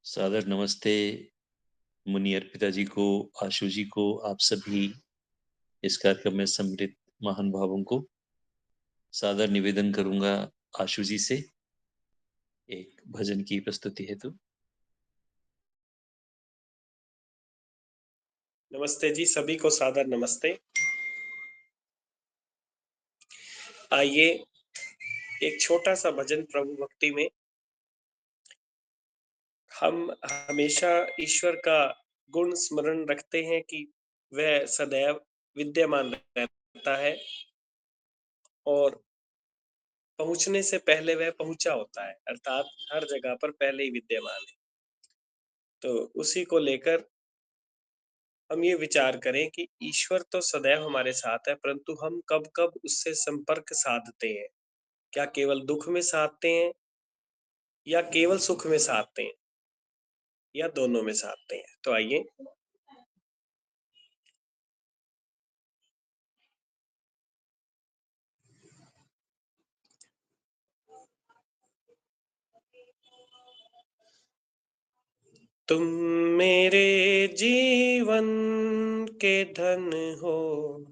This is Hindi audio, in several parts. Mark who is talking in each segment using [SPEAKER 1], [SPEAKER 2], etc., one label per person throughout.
[SPEAKER 1] सादर नमस्ते मुनि अर्पिता जी को, आशु जी को, आप सभी इस कार्यक्रम में सम्मिलित महानुभावों को सादर निवेदन करूँगा आशु जी से एक भजन की प्रस्तुति हेतु।
[SPEAKER 2] नमस्ते जी, सभी को सादर नमस्ते। आइए एक छोटा-सा भजन प्रभु भक्ति में हम हमेशा ईश्वर का गुण स्मरण रखते हैं कि वह सदैव विद्यमान रहता है और पहुँचने से पहले वह पहुँचा होता है, अर्थात हर जगह पर पहले ही विद्यमान है। तो उसी को लेकर हम ये विचार करें कि ईश्वर तो सदैव हमारे साथ है, परंतु हम कब-कब उससे संपर्क साधते हैं। क्या केवल दुःख में साधते हैं या केवल सुख में साधते हैं या दोनों में साधते हैं? तो आइए तुम मेरे जीवन के धन हो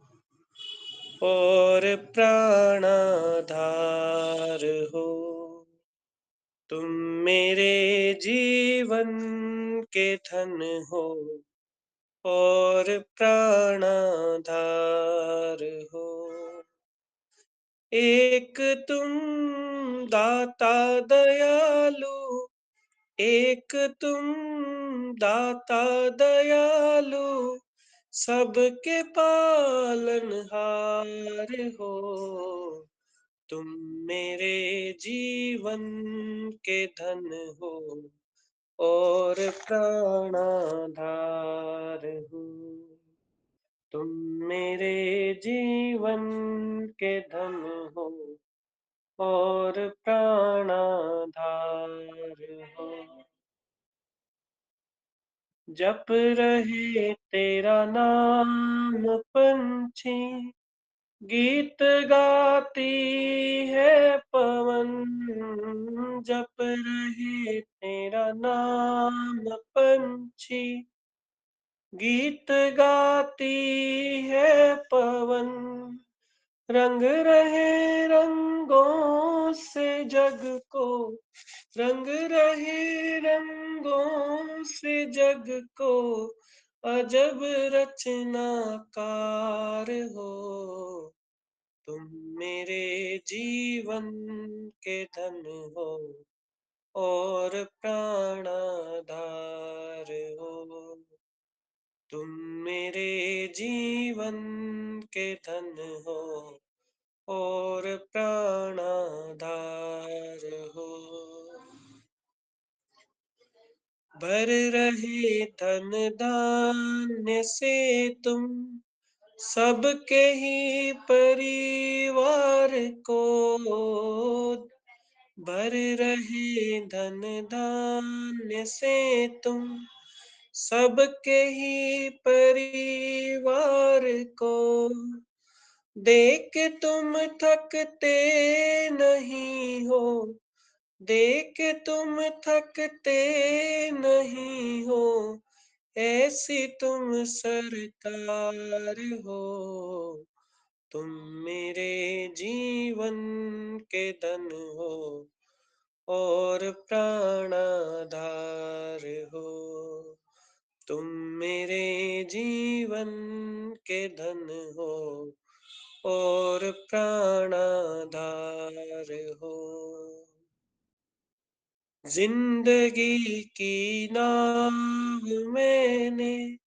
[SPEAKER 2] और प्राणाधार हो। तुम मेरे जीवन के धन हो और प्राणाधार हो। एक तुम दाता दयालु, एक तुम दाता दयालु, सबके पालनहार हो। तुम मेरे जीवन के धन हो और प्राणाधार हो। तुम मेरे जीवन के धन हो और प्राणाधार हो। जप रहे तेरा नाम पंछी, गीत गाती है पवन। जप रहे तेरा नाम पंछी, गीत गाती है पवन। रंग रहे रंगों से जग को, रंग रहे रंगों से जग को, अजब रचनाकार हो। तुम मेरे जीवन के धन हो और प्राणाधार हो। तुम मेरे जीवन के धन हो और प्राणाधार हो। भर रहे धन धान्य से तुम सबके ही परिवार को। भर रहे धन धान्य से तुम सबके ही परिवार को। देख तुम थकते नहीं हो, देख तुम थकते नहीं हो, ऐसी तुम सरकार हो। तुम मेरे जीवन के धन हो और प्राणाधार हो। तुम मेरे जीवन के धन हो और प्राणाधार हो। जिंदगी की नाव मैंने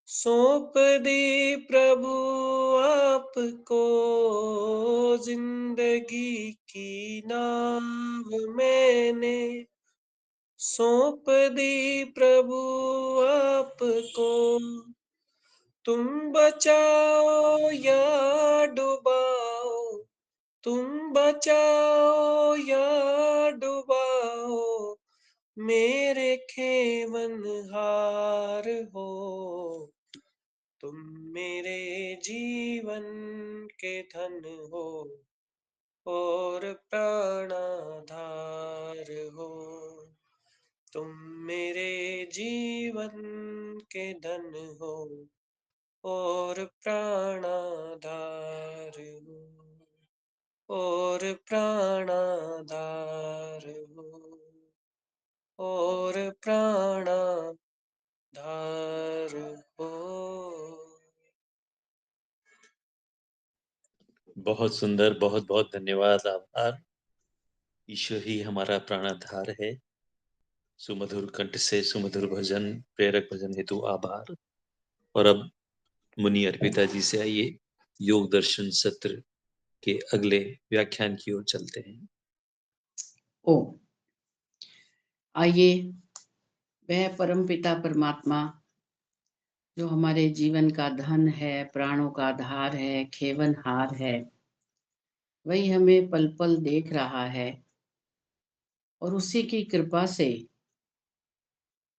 [SPEAKER 2] सौंप दी प्रभु आपको। जिंदगी की नाव मैंने सौंप दी प्रभु आपको। तुम बचाओ या डुबाओ, तुम बचाओ या डुबाओ, मेरे खेवनहार हो। तुम मेरे जीवन के धन हो और प्राणाधार हो। तुम मेरे जीवन के धन हो और प्राणाधार हो, और प्राणाधार हो, और प्राणाधार हो।
[SPEAKER 1] बहुत सुंदर, बहुत-बहुत धन्यवाद, आभार। ईश्वर ही हमारा प्राणाधार है। सुमधुर कंठ से सुमधुर भजन, प्रेरक भजन हेतु आभार। और अब मुनि अर्पिता जी से आइए योग दर्शन सत्र के अगले व्याख्यान की ओर चलते हैं।
[SPEAKER 3] ओ आइए, वह परमपिता परमात्मा जो हमारे जीवन का धन है, प्राणों का आधार है, खेवनहार है, वही हमें पल पल देख रहा है और उसी की कृपा से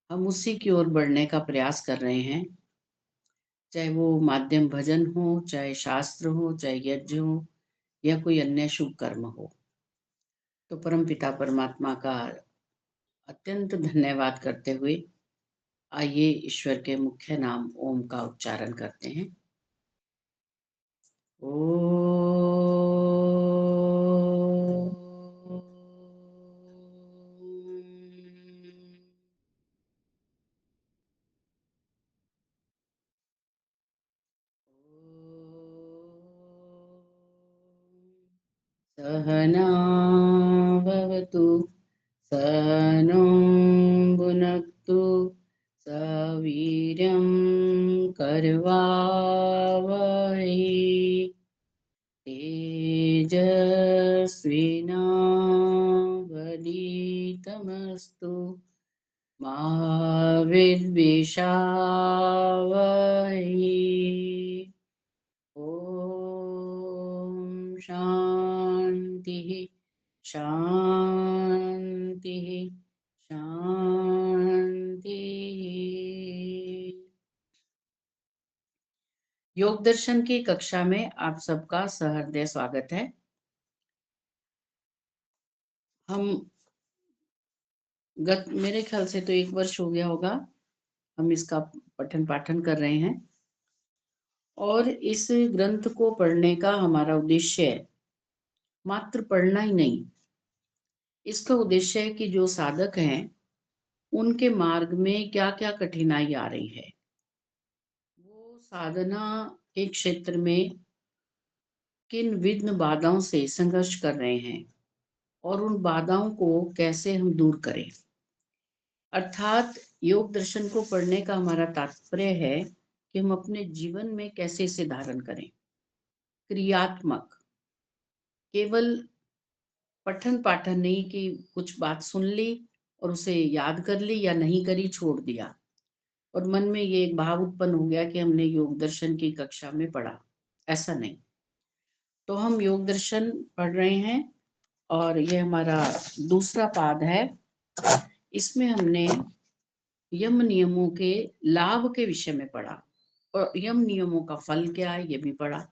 [SPEAKER 3] हम उसी की ओर बढ़ने का प्रयास कर रहे हैं। चाहे वो माध्यम भजन हो, चाहे शास्त्र हो, चाहे यज्ञ हो या कोई अन्य शुभ कर्म हो। तो परमपिता परमात्मा का अत्यंत धन्यवाद करते हुए आइए ईश्वर के मुख्य नाम ओम का उच्चारण करते हैं। सहना भवतु सनो भुनक्तु सवीर्यं करवावहै तेजस्विनावधीतमस्तु मा विद्विषावहै। ॐ शान्तिः शान्तिः शान्तिः। योग दर्शन की कक्षा में आप सबका सहृदय स्वागत है। हम मेरे ख्याल से तो 1 वर्ष हो गया होगा हम इसका पठन पाठन कर रहे हैं और इस ग्रंथ को पढ़ने का हमारा उद्देश्य मात्र पढ़ना ही नहीं, इसका उद्देश्य है कि जो साधक हैं उनके मार्ग में क्या क्या कठिनाई आ रही है, वो साधना के क्षेत्र में किन विघ्न बाधाओं से संघर्ष कर रहे हैं और उन बाधाओं को कैसे हम दूर करें। अर्थात योग दर्शन को पढ़ने का हमारा तात्पर्य है कि हम अपने जीवन में कैसे इसे धारण करें। क्रियात्मक, केवल पठन पाठन नहीं कि कुछ बात सुन ली और उसे याद कर ली या नहीं करी, छोड़ दिया और मन में ये एक भाव उत्पन्न हो गया कि हमने योग दर्शन की कक्षा में पढ़ा, ऐसा नहीं। तो हम योग दर्शन पढ़ रहे हैं और ये हमारा दूसरा पाद है। इसमें हमने यम नियमों के लाभ के विषय में पढ़ा और यम नियमों का फल क्या है ये भी पढ़ा।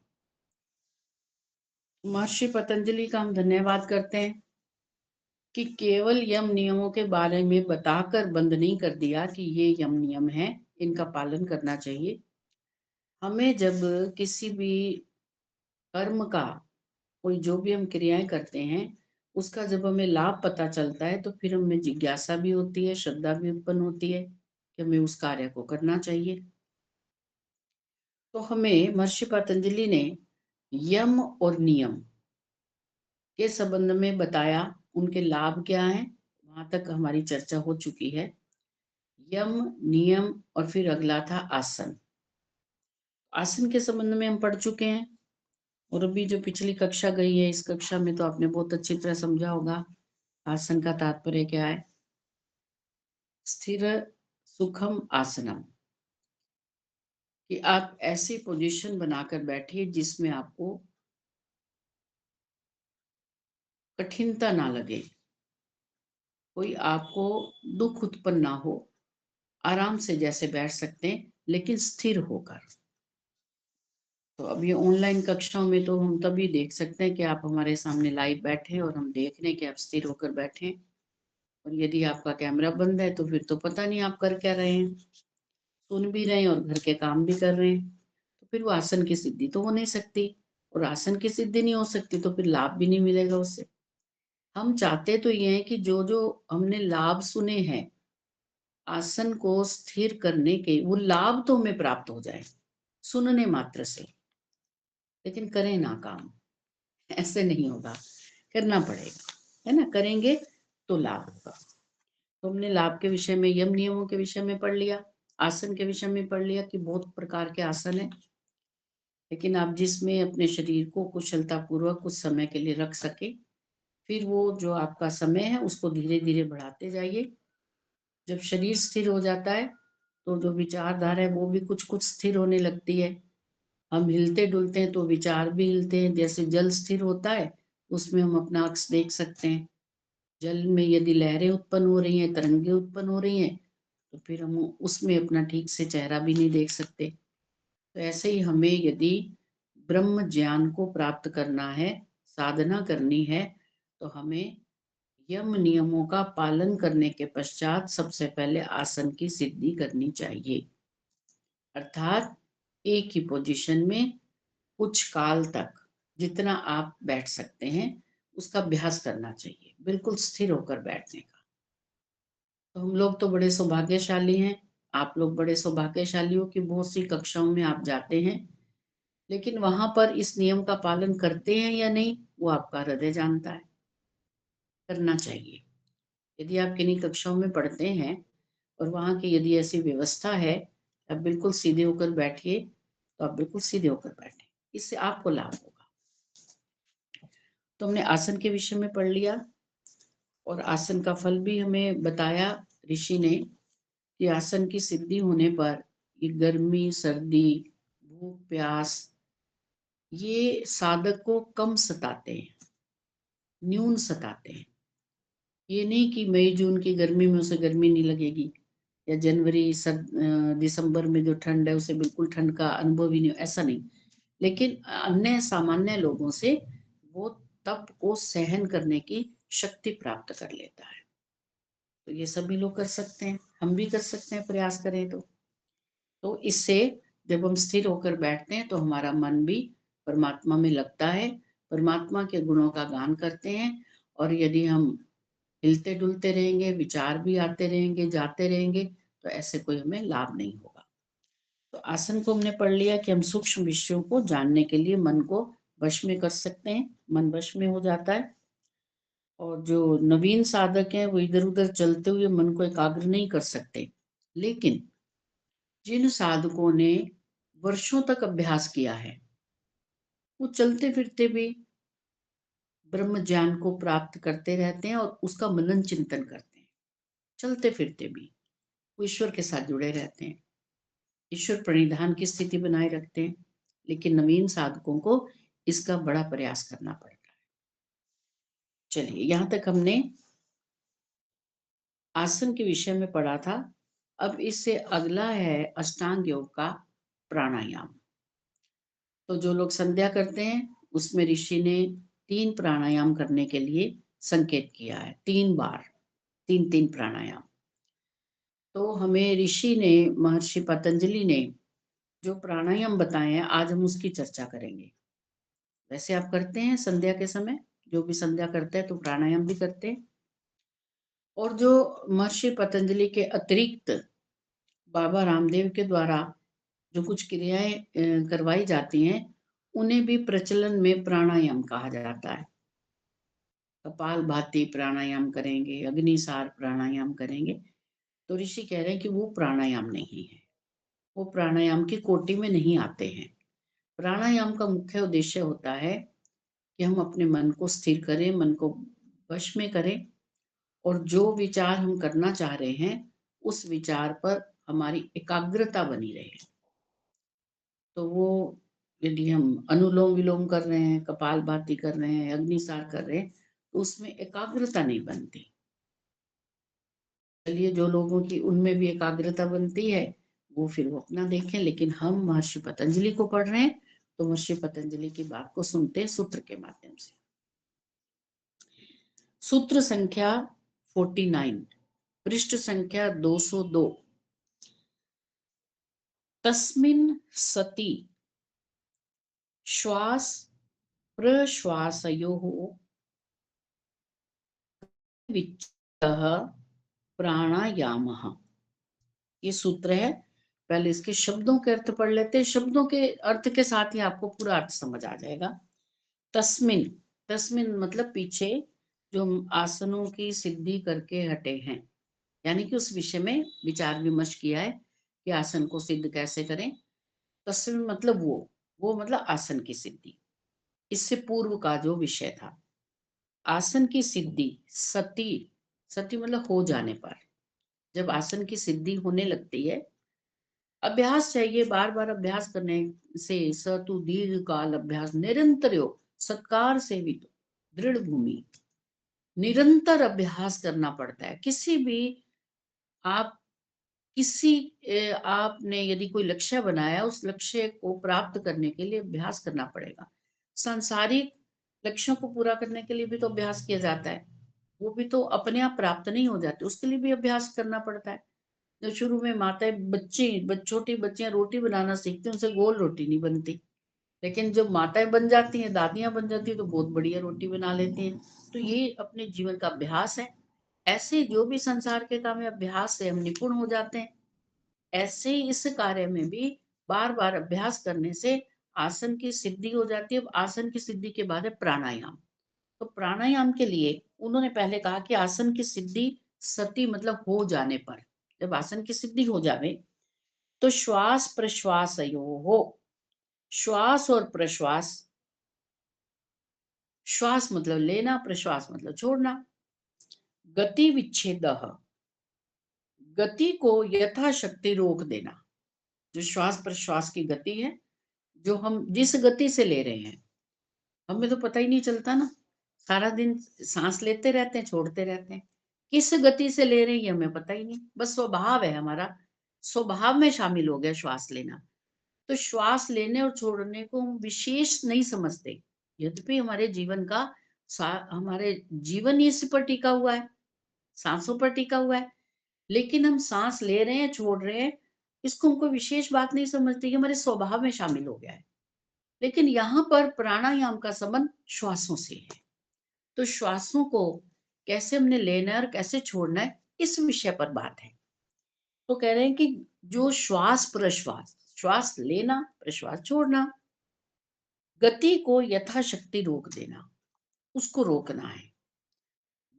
[SPEAKER 3] महर्षि पतंजलि का हम धन्यवाद करते हैं कि केवल यम नियमों के बारे में बताकर बंद नहीं कर दिया कि ये यम नियम है, इनका पालन करना चाहिए। हमें जब किसी भी कर्म का, कोई जो भी हम क्रियाएं करते हैं उसका जब हमें लाभ पता चलता है तो फिर हमें जिज्ञासा भी होती है, श्रद्धा भी उत्पन्न होती है कि हमें उस कार्य को करना चाहिए। तो हमें महर्षि पतंजलि ने यम और नियम के संबंध में बताया, उनके लाभ क्या हैं, वहां तक हमारी चर्चा हो चुकी है। यम, नियम और फिर अगला था आसन। आसन के संबंध में हम पढ़ चुके हैं और अभी जो पिछली कक्षा गई है इस कक्षा में तो आपने बहुत अच्छी तरह समझा होगा आसन का तात्पर्य क्या है। स्थिर सुखम आसनम, कि आप ऐसी पोजीशन बनाकर बैठिए जिसमें आपको कठिनता ना लगे, कोई आपको दुख उत्पन्न ना हो, आराम से जैसे बैठ सकते हैं लेकिन स्थिर होकर। तो अब ये ऑनलाइन कक्षाओं में तो हम तभी देख सकते हैं कि आप हमारे सामने लाइव बैठे और हम देख रहे हैं कि आप स्थिर होकर बैठे। और यदि आपका कैमरा बंद है तो फिर तो पता नहीं आप कर क्या रहे हैं, सुन भी रहे हैं और घर के काम भी कर रहे हैं, तो फिर वो आसन की सिद्धि तो हो नहीं सकती, और आसन की सिद्धि नहीं हो सकती तो फिर लाभ भी नहीं मिलेगा उससे। हम चाहते तो ये हैं कि जो जो हमने लाभ सुने हैं आसन को स्थिर करने के, वो लाभ तो हमें प्राप्त हो जाए सुनने मात्र से, लेकिन करें ना काम। ऐसे नहीं होगा, करना पड़ेगा, है ना, करेंगे तो लाभ होगा। तो हमने लाभ के विषय में, यम नियमों के विषय में पढ़ लिया, आसन के विषय में पढ़ लिया कि बहुत प्रकार के आसन है, लेकिन आप जिसमें अपने शरीर को कुशलता पूर्वक कुछ समय के लिए रख सके, फिर वो जो आपका समय है उसको धीरे धीरे बढ़ाते जाइए। जब शरीर स्थिर हो जाता है तो जो विचारधारा है वो भी कुछ कुछ स्थिर होने लगती है। हम हिलते डुलते हैं तो विचार भी हिलते हैं। जैसे जल स्थिर होता है उसमें हम अपना अक्स देख सकते हैं। जल में यदि लहरें उत्पन्न हो रही हैं, तरंगे उत्पन्न हो रही हैं, तो फिर हम उसमें अपना ठीक से चेहरा भी नहीं देख सकते। तो ऐसे ही हमें यदि ब्रह्म ज्ञान को प्राप्त करना है, साधना करनी है, तो हमें यम नियमों का पालन करने के पश्चात सबसे पहले आसन की सिद्धि करनी चाहिए, अर्थात एक ही पोजीशन में कुछ काल तक जितना आप बैठ सकते हैं उसका अभ्यास करना चाहिए, बिल्कुल स्थिर होकर बैठने का। तो हम लोग तो बड़े सौभाग्यशाली हैं, आप लोग बड़े सौभाग्यशाली हो कि बहुत सी कक्षाओं में आप जाते हैं, लेकिन वहां पर इस नियम का पालन करते हैं या नहीं वो आपका हृदय जानता है। करना चाहिए। यदि आप किन्हीं कक्षाओं में पढ़ते हैं और वहाँ की यदि ऐसी व्यवस्था है, आप बिल्कुल सीधे होकर बैठिए, तो आप बिल्कुल सीधे होकर बैठे, इससे आपको लाभ होगा। तो हमने आसन के विषय में पढ़ लिया और आसन का फल भी हमें बताया ऋषि ने कि आसन की सिद्धि होने पर ये गर्मी, सर्दी, भूख, प्यास ये साधक को कम सताते हैं, न्यून सताते हैं। ये नहीं कि मई जून की गर्मी में उसे गर्मी नहीं लगेगी, या जनवरी दिसंबर में जो ठंड है उसे बिल्कुल ठंड का अनुभव ही नहीं, ऐसा नहीं। लेकिन अन्य सामान्य लोगों से वो तप को सहन करने की शक्ति प्राप्त कर लेता है। तो ये सभी लोग कर सकते हैं, हम भी कर सकते हैं, प्रयास करें तो इससे जब हम स्थिर होकर बैठते हैं तो हमारा मन भी परमात्मा में लगता है, परमात्मा के गुणों का गान करते हैं। और यदि हम हिलते डुलते रहेंगे, विचार भी आते रहेंगे, जाते रहेंगे, तो ऐसे कोई हमें लाभ नहीं होगा। तो आसन को हमने पढ़ लिया कि हम सूक्ष्म विषयों को जानने के लिए मन को वश में कर सकते हैं, मन वश में हो जाता है। और जो नवीन साधक हैं वो इधर उधर चलते हुए मन को एकाग्र नहीं कर सकते, लेकिन जिन साधकों ने वर्षों तक अभ्यास किया है वो चलते फिरते भी ब्रह्म ज्ञान को प्राप्त करते रहते हैं और उसका मनन चिंतन करते हैं। चलते फिरते भी वो ईश्वर के साथ जुड़े रहते हैं, ईश्वर प्रणिधान की स्थिति बनाए रखते हैं। लेकिन नवीन साधकों को इसका बड़ा प्रयास करना पड़ता है। चलिए, यहां तक हमने आसन के विषय में पढ़ा था। अब इससे अगला है अष्टांग योग का प्राणायाम। तो जो लोग संध्या करते हैं उसमें ऋषि ने 3 प्राणायाम करने के लिए संकेत किया है, 3 बार, 3-3 प्राणायाम। तो हमें ऋषि ने, महर्षि पतंजलि ने जो प्राणायाम बताए हैं आज हम उसकी चर्चा करेंगे। वैसे आप करते हैं संध्या के समय, जो भी संध्या करते हैं तो प्राणायाम भी करते हैं। और जो महर्षि पतंजलि के अतिरिक्त बाबा रामदेव के द्वारा जो कुछ क्रियाएं करवाई जाती हैं उन्हें भी प्रचलन में प्राणायाम कहा जाता है। कपालभाति प्राणायाम करेंगे, अग्निसार प्राणायाम करेंगे। तो ऋषि कह रहे हैं कि वो प्राणायाम नहीं है, वो प्राणायाम की कोटि में नहीं आते हैं। प्राणायाम का मुख्य उद्देश्य होता है कि हम अपने मन को स्थिर करें, मन को वश में करें, और जो विचार हम करना चाह रहे हैं उस विचार पर हमारी एकाग्रता बनी रहे। तो वो यदि हम अनुलोम विलोम कर रहे हैं, कपालभाति कर रहे हैं, अग्निसार कर रहे हैं, तो उसमें एकाग्रता नहीं बनती। चलिए, जो लोगों की उनमें भी एकाग्रता बनती है वो फिर वो अपना देखें, लेकिन हम महर्षि पतंजलि को पढ़ रहे हैं तो महर्षि पतंजलि की बात को सुनते हैं सूत्र के माध्यम से। सूत्र संख्या 49, पृष्ठ संख्या 202। तस्मिन् सति श्वास प्रश्वासयोः विच्छेदः प्राणायामः। ये सूत्र है। पहले इसके शब्दों के अर्थ पढ़ लेते हैं। शब्दों के अर्थ के साथ ही आपको पूरा अर्थ समझ आ जाएगा। तस्मिन, तस्मिन मतलब पीछे, जो हम आसनों की सिद्धि करके हटे हैं, यानी कि उस विषय में विचार विमर्श किया है कि आसन को सिद्ध कैसे करें। तस्मिन मतलब वो मतलब आसन की सिद्धि। इससे पूर्व का जो विषय था, आसन की सिद्धि, सति, सति मतलब हो जाने पर, जब आसन की सिद्धि होने लगती है, अभ्यास चाहिए, बार बार अभ्यास करने से, सतु दीर्घ काल अभ्यास निरंतर योग सत्कार सेवित दृढ़ भूमि, निरंतर अभ्यास करना पड़ता है। किसी भी आप किसी आपने यदि कोई लक्ष्य बनाया, उस लक्ष्य को प्राप्त करने के लिए अभ्यास करना पड़ेगा। सांसारिक लक्ष्यों को पूरा करने के लिए भी तो अभ्यास किया जाता है, वो भी तो अपने आप प्राप्त नहीं हो जाते, उसके लिए भी अभ्यास करना पड़ता है। जब शुरू में माताएं छोटी बच्चियां रोटी बनाना सीखती हैं, उनसे गोल रोटी नहीं बनती, लेकिन जब माताएं बन जाती हैं, दादियां बन जाती हैं, तो बहुत बढ़िया रोटी बना लेती हैं। तो ये अपने जीवन का अभ्यास है। ऐसे जो भी संसार के काम है, अभ्यास से हम निपुण हो जाते हैं। ऐसे ही इस कार्य में भी बार बार अभ्यास करने से आसन की सिद्धि हो जाती है। अब आसन की सिद्धि के बाद है प्राणायाम। तो प्राणायाम के लिए उन्होंने पहले कहा कि आसन की सिद्धि सती मतलब हो जाने पर, जब आसन की सिद्धि हो जावे तो श्वास प्रश्वास हो, श्वास और प्रश्वास, श्वास मतलब लेना, प्रश्वास मतलब छोड़ना। गति विच्छेद, गति को यथाशक्ति रोक देना। जो श्वास प्रश्वास की गति है, जो हम जिस गति से ले रहे हैं, हमें तो पता ही नहीं चलता ना, सारा दिन सांस लेते रहते हैं, छोड़ते रहते हैं, किस गति से ले रहे हैं ये हमें पता ही नहीं। बस स्वभाव है हमारा, स्वभाव में शामिल हो गया श्वास लेना। तो श्वास लेने और छोड़ने को हम विशेष नहीं समझते, यद्यपि हमारे जीवन ही इस पर टिका हुआ है, सांसों पर टिका हुआ है। लेकिन हम सांस ले रहे हैं, छोड़ रहे हैं, इसको हम कोई विशेष बात नहीं समझते, ये हमारे स्वभाव में शामिल हो गया है। लेकिन यहाँ पर प्राणायाम का संबंध श्वासों से है। तो श्वासों को कैसे हमने लेना है और कैसे छोड़ना है, इस विषय पर बात है। तो कह रहे हैं कि जो श्वास प्रश्वास, श्वास लेना प्रश्वास छोड़ना, गति को यथाशक्ति रोक देना, उसको रोकना है।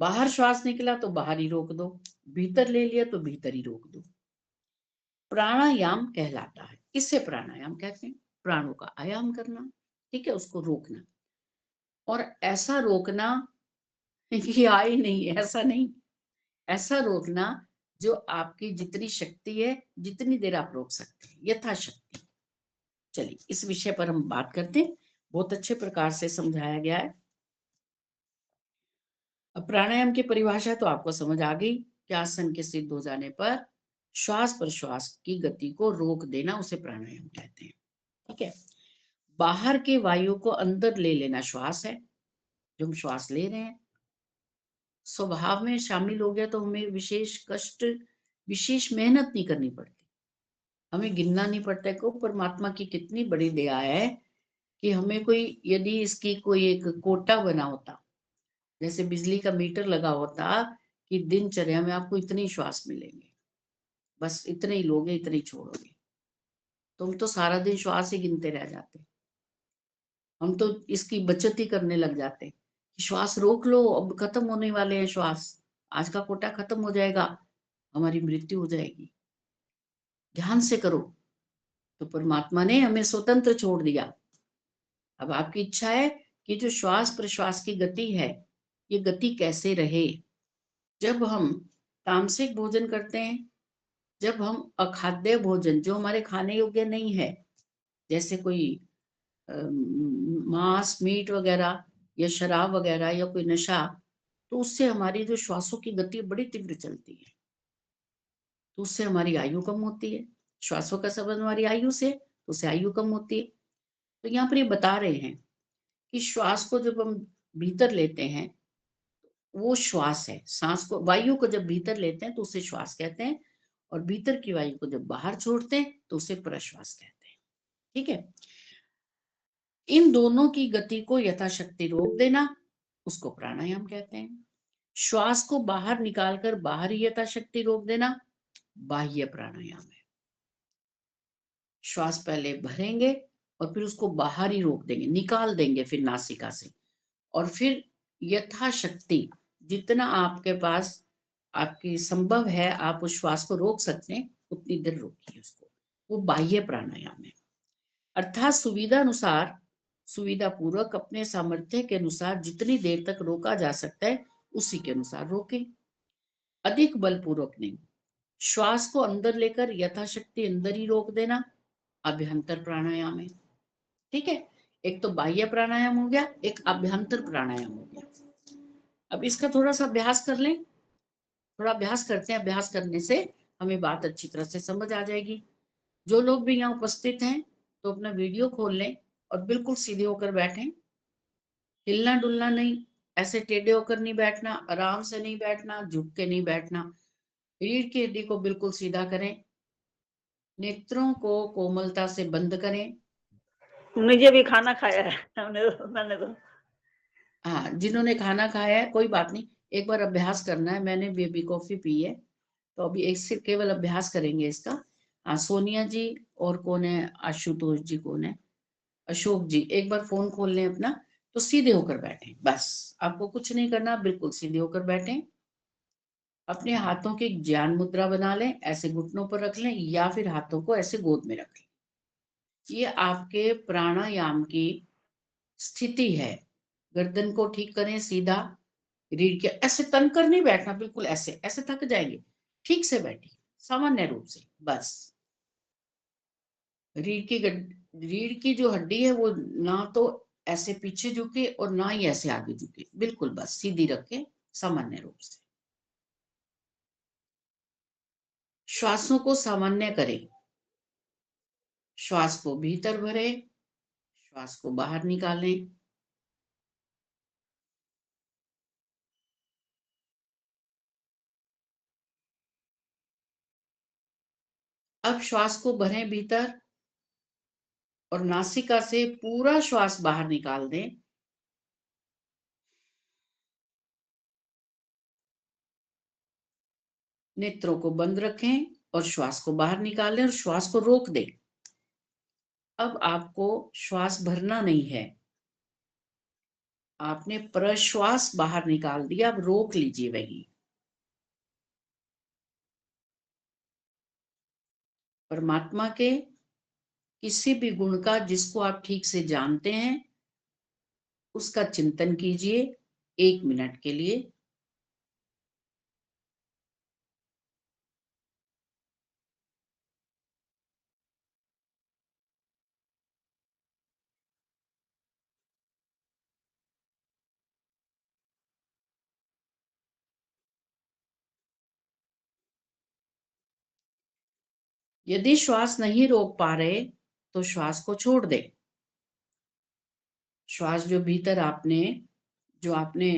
[SPEAKER 3] बाहर श्वास निकला तो बाहर ही रोक दो, भीतर ले लिया तो भीतर ही रोक दो। प्राणायाम कहलाता है, इससे प्राणायाम कहते हैं। प्राणों का आयाम करना, ठीक है, उसको रोकना। और ऐसा रोकना कि आए नहीं, ऐसा नहीं, ऐसा रोकना जो आपकी जितनी शक्ति है, जितनी देर आप रोक सकते हैं, यथाशक्ति। चलिए इस विषय पर हम बात करते हैं। बहुत अच्छे प्रकार से समझाया गया है। अब प्राणायाम की परिभाषा तो आपको समझ आ गई कि आसन के सिद्ध हो जाने पर श्वास प्रश्वास की गति को रोक देना, उसे प्राणायाम कहते हैं। ठीक है, बाहर के वायु को अंदर ले लेना श्वास है, जो हम श्वास ले रहे हैं। स्वभाव में शामिल हो गया तो हमें विशेष कष्ट, विशेष मेहनत नहीं करनी पड़ती, हमें गिनना नहीं पड़ता कि परमात्मा की कितनी बड़ी दया है कि हमें कोई, यदि इसकी कोई एक कोटा बना होता, जैसे बिजली का मीटर लगा होता कि दिनचर्या में आपको इतने ही श्वास मिलेंगे, बस इतने ही लोगे, इतने ही छोड़ोगे, तुम तो सारा दिन श्वास ही गिनते रह जाते। हम तो इसकी बचत ही करने लग जाते, श्वास रोक लो, अब खत्म होने वाले हैं श्वास, आज का कोटा खत्म हो जाएगा, हमारी मृत्यु हो जाएगी, ध्यान से करो। तो परमात्मा ने हमें स्वतंत्र छोड़ दिया। अब आपकी इच्छा है कि जो श्वास प्रश्वास की गति है, ये गति कैसे रहे। जब हम तामसिक भोजन करते हैं, जब हम अखाद्य भोजन, जो हमारे खाने योग्य नहीं है, जैसे कोई मांस मीट वगैरह या शराब वगैरह या कोई नशा, तो उससे हमारी जो श्वासों की गति बड़ी तीव्र चलती है, तो उससे हमारी आयु कम होती है। श्वासों का संबंध हमारी आयु से, तो उससे आयु कम होती है। तो यहाँ पर ये बता रहे हैं कि श्वास को जब हम भीतर लेते हैं, वो श्वास है। सांस को, वायु को जब भीतर लेते हैं तो उसे श्वास कहते हैं, और भीतर की वायु को जब बाहर छोड़ते हैं तो उसे प्रश्वास कहते हैं। ठीक है। इन दोनों की गति को यथाशक्ति रोक देना, उसको प्राणायाम कहते हैं। श्वास को बाहर निकालकर बाहर ही यथाशक्ति रोक देना, बाह्य प्राणायाम है। श्वास पहले भरेंगे और फिर उसको बाहर ही रोक देंगे, निकाल देंगे फिर नासिका से, और फिर यथाशक्ति जितना आपके पास आपकी संभव है आप उस श्वास को रोक सकते हैं उतनी देर रोकिए उसको। वो बाह्य प्राणायाम है। अर्थात सुविधा अनुसार, सुविधा पूर्वक अपने सामर्थ्य के अनुसार जितनी देर तक रोका जा सकता है उसी के अनुसार रोकें, अधिक बलपूर्वक नहीं। श्वास को अंदर लेकर यथाशक्ति अंदर ही रोक देना अभ्यंतर प्राणायाम है। ठीक है। एक तो बाह्य प्राणायाम हो गया, एक अभ्यंतर प्राणायाम हो गया। अब इसका थोड़ा सा अभ्यास कर लें, थोड़ा अभ्यास करते हैं। अभ्यास करने से हमें बात अच्छी तरह से समझ आ जाएगी। जो लोग भी यहाँ उपस्थित हैं तो अपना वीडियो खोल लें और बिल्कुल सीधे होकर बैठें, हिलना डुलना नहीं, ऐसे टेढ़े होकर नहीं बैठना, आराम से नहीं बैठना, झुक के नहीं बैठना। रीढ़ की हड्डी को बिल्कुल सीधा करें, नेत्रों को कोमलता से बंद करें।
[SPEAKER 4] मुझे भी खाना खाया है मैंने तो।
[SPEAKER 3] हाँ, जिन्होंने खाना खाया है कोई बात नहीं, एक बार अभ्यास करना है। मैंने भी अभी कॉफी पी है तो अभी एक सिर्फ केवल अभ्यास करेंगे इसका। हाँ, सोनिया जी और कौन है, आशुतोष जी कौन है, अशोक जी, एक बार फोन खोल लें अपना तो सीधे होकर बैठें। बस आपको कुछ नहीं करना, बिल्कुल सीधे होकर बैठें। अपने हाथों की ज्ञान मुद्रा बना लें, ऐसे घुटनों पर रख लें या फिर हाथों को ऐसे गोद में रख लें। ये आपके प्राणायाम की स्थिति है। गर्दन को ठीक करें सीधा, रीढ़ के ऐसे तन कर नहीं बैठना, बिल्कुल ऐसे, ऐसे थक जाएंगे। ठीक से बैठिए सामान्य रूप से। बस रीढ़ की जो हड्डी है वो ना तो ऐसे पीछे झुके और ना ही ऐसे आगे झुके, बिल्कुल बस सीधी रखें सामान्य रूप से। श्वासों को सामान्य करें, श्वास को भीतर भरें, श्वास को बाहर निकालें। अब श्वास को भरें भीतर और नासिका से पूरा श्वास बाहर निकाल दें। नेत्रों को बंद रखें और श्वास को बाहर निकालें और श्वास को रोक दें। अब आपको श्वास भरना नहीं है, आपने प्रश्वास बाहर निकाल दिया, अब रोक लीजिए वही। परमात्मा के किसी भी गुण का जिसको आप ठीक से जानते हैं उसका चिंतन कीजिए 1 मिनट के लिए। यदि श्वास नहीं रोक पा रहे तो श्वास को छोड़ दें। श्वास जो आपने